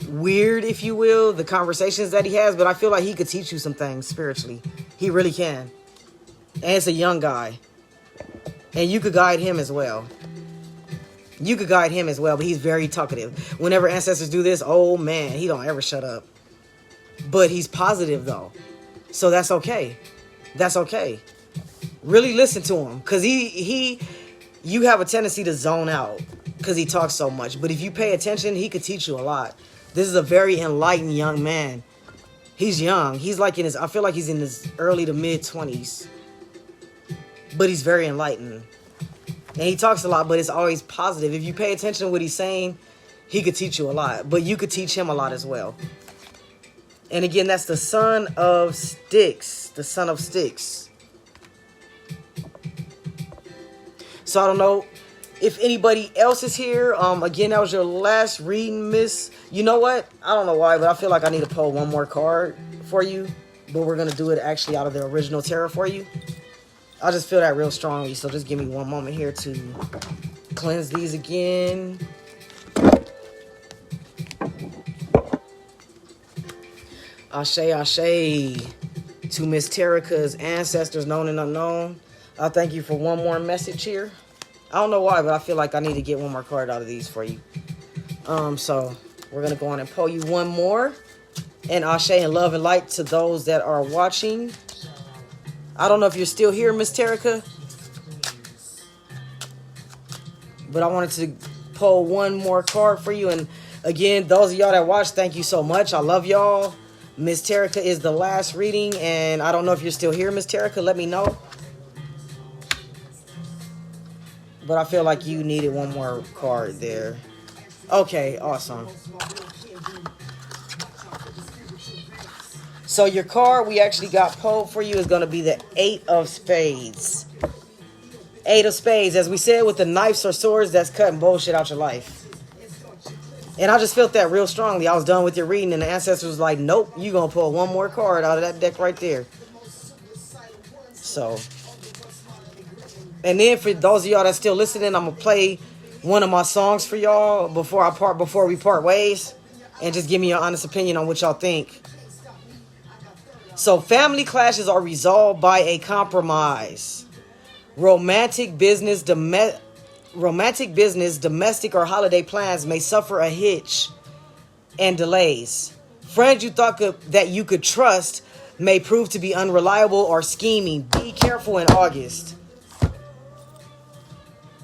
A: weird, if you will, the conversations that he has. But I feel like he could teach you some things spiritually. He really can. And it's a young guy. And you could guide him as well. You could guide him as well, but he's very talkative. Whenever ancestors do this, oh man, he don't ever shut up. But he's positive though. So that's okay. That's okay. Really listen to him. Because you have a tendency to zone out because he talks so much. But if you pay attention, he could teach you a lot. This is a very enlightened young man. He's young. He's like I feel like he's in his early to mid 20s. But he's very enlightened. And he talks a lot, but it's always positive. If you pay attention to what he's saying, he could teach you a lot. But you could teach him a lot as well. And again, that's the Son of Styx. The Son of Styx. So I don't know if anybody else is here. Again, that was your last reading, Miss. You know what? I don't know why, but I feel like I need to pull one more card for you. But we're going to do it actually out of the original tarot for you. I just feel that real strongly, so just give me one moment here to cleanse these again. Ashe, Ashe, to Miss Terica's ancestors, known and unknown. I thank you for one more message here. I don't know why, but I feel like I need to get one more card out of these for you. So we're going to go on and pull you one more. And Ashe and love and light to those that are watching. I don't know if you're still here, Miss Terica, but I wanted to pull one more card for you. And again, those of y'all that watch, thank you so much. I love y'all. Miss Terica is the last reading, and I don't know if you're still here, Miss Terica. Let me know. But I feel like you needed one more card there. Okay, awesome. So your card we actually got pulled for you is going to be the 8 of Spades. 8 of Spades. As we said, with the knives or swords, that's cutting bullshit out your life. And I just felt that real strongly. I was done with your reading, and the ancestors was like, nope, you're going to pull one more card out of that deck right there. So. And then for those of y'all that's still listening, I'm going to play one of my songs for y'all before we part ways. And just give me your honest opinion on what y'all think. So family clashes are resolved by a compromise. Romantic business, domestic or holiday plans may suffer a hitch and delays. Friends you thought that you could trust may prove to be unreliable or scheming. Be careful in August.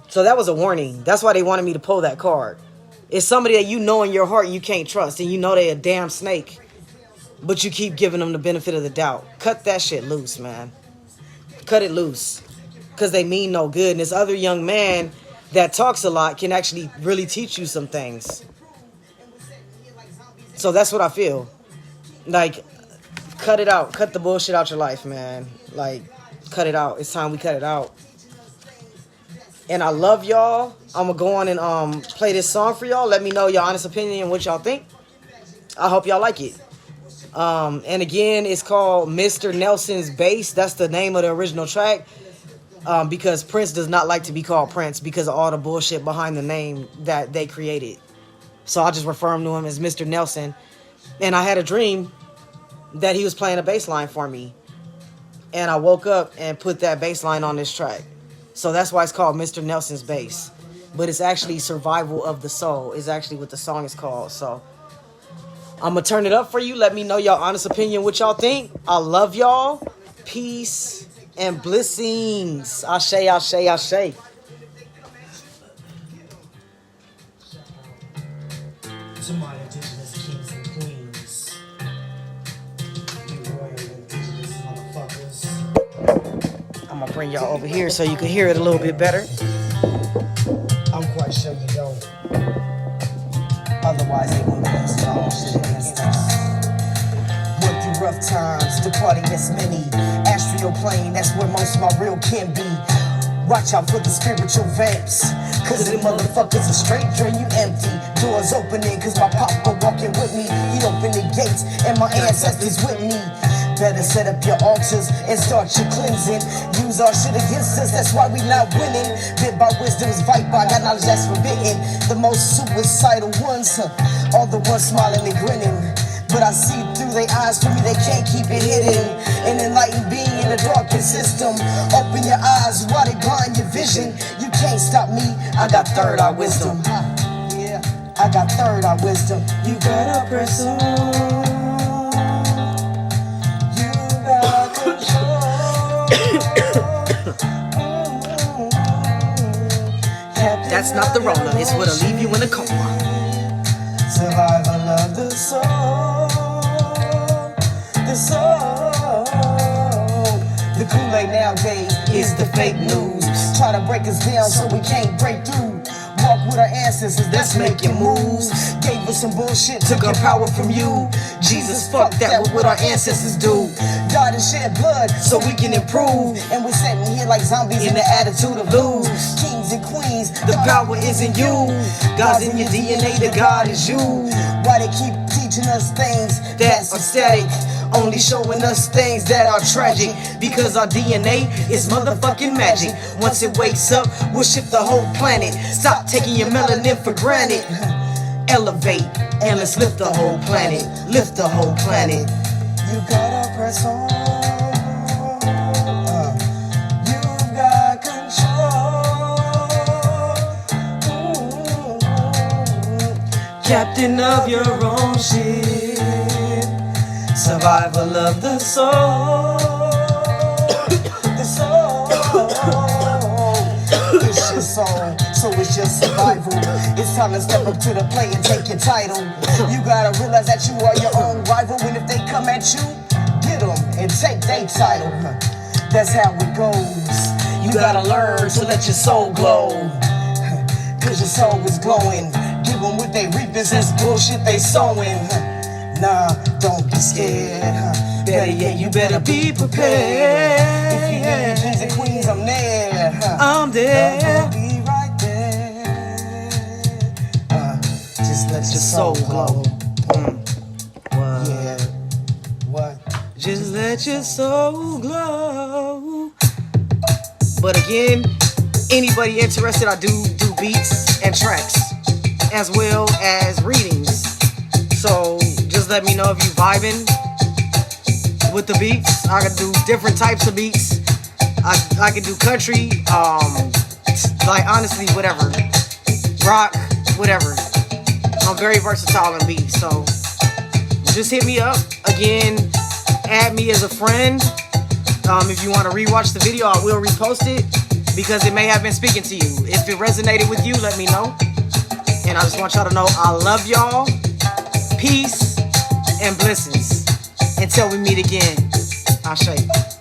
A: So that was a warning. That's why they wanted me to pull that card. It's somebody that you know in your heart you can't trust, and you know they a damn snake. But you keep giving them the benefit of the doubt. Cut that shit loose, man. Cut it loose. Because they mean no good. And this other young man that talks a lot can actually really teach you some things. So that's what I feel. Like, cut it out. Cut the bullshit out your life, man. Like, cut it out. It's time we cut it out. And I love y'all. I'm going to go on and play this song for y'all. Let me know your honest opinion and what y'all think. I hope y'all like it. And again, it's called Mr. Nelson's Bass. That's the name of the original track. Because Prince does not like to be called Prince because of all the bullshit behind the name that they created. So I just refer him to him as Mr. Nelson. And I had a dream that he was playing a bass line for me. And I woke up and put that bass line on this track. So that's why it's called Mr. Nelson's Bass. But it's actually Survival of the Soul is actually what the song is called. So I'm going to turn it up for you. Let me know your honest opinion, what y'all think. I love y'all. Peace and blessings. Ashe, ashe, ashe.
B: To my indigenous kings and queens, you royal indigenous motherfuckers.
A: I'm going to bring y'all over here so you can hear it a little bit better.
B: I'm quite
C: wise they won't use their own shit against us. Went through rough times, departing as many. Astral plane, that's where most of my real can be. Watch out for the spiritual vamps, cause the motherfuckers are straight drain you empty. Doors opening cause my papa walking with me. He opened the gates and my ancestors with me. Better set up your altars and start your cleansing. Use our shit against us, that's why we not winning. Bit by wisdom's viper, I got knowledge that's forbidden. The most suicidal ones, all the ones smiling and grinning. But I see through their eyes, for me they can't keep it hidden. An enlightened being in a darkened system. Open your eyes while they blind your vision. You can't stop me, I got third eye wisdom. Yeah, I got third eye wisdom. You gotta press on. You got control.
A: That's not the roller, it's what'll leave you in a coma.
C: Survival of the soul. The soul. The Kool-Aid nowadays is the fake news. Try to break us down so we can't break through. Walk with our ancestors, that's making moves. Gave us some bullshit, took our power from you. Jesus, fuck that, what our ancestors do. Died and shed blood so we can improve. And we're sitting here like zombies in the attitude of lose. Kings and queens, the power is in you. God's in your DNA, the God is you. Why they keep teaching us things that's aesthetic? Only showing us things that are tragic. Because our DNA is motherfucking magic. Once it wakes up, we'll shift the whole planet. Stop taking your melanin for granted. Elevate and let's lift the whole planet. Lift the whole planet. You gotta press on. You've got control. Captain of your own ship. Survival of the soul. The soul. It's your soul, so it's your survival. It's time to step up to the plate and take your title. You gotta realize that you are your own rival. And if they come at you, get them and take their title. That's how it goes. You gotta learn to let your soul glow. Cause your soul is glowing. Give them what they reaping since bullshit they sowing. Nah, don't be scared. Better yet, you better be prepared. If you need your kings and queens, I'm there. I'm there. I'll be right there. Just let your soul glow. Yeah. What?
A: Just let your soul glow. But again, anybody interested, I do beats and tracks as well as readings. So just let me know if you vibing with the beats. I can do different types of beats. I can do country, like honestly, whatever, rock, whatever. I'm very versatile in beats, so just hit me up. Again, add me as a friend. If you want to rewatch the video, I will repost it because it may have been speaking to you. If it resonated with you, let me know. And I just want y'all to know I love y'all. Peace and blessings. Until we meet again. Ashe.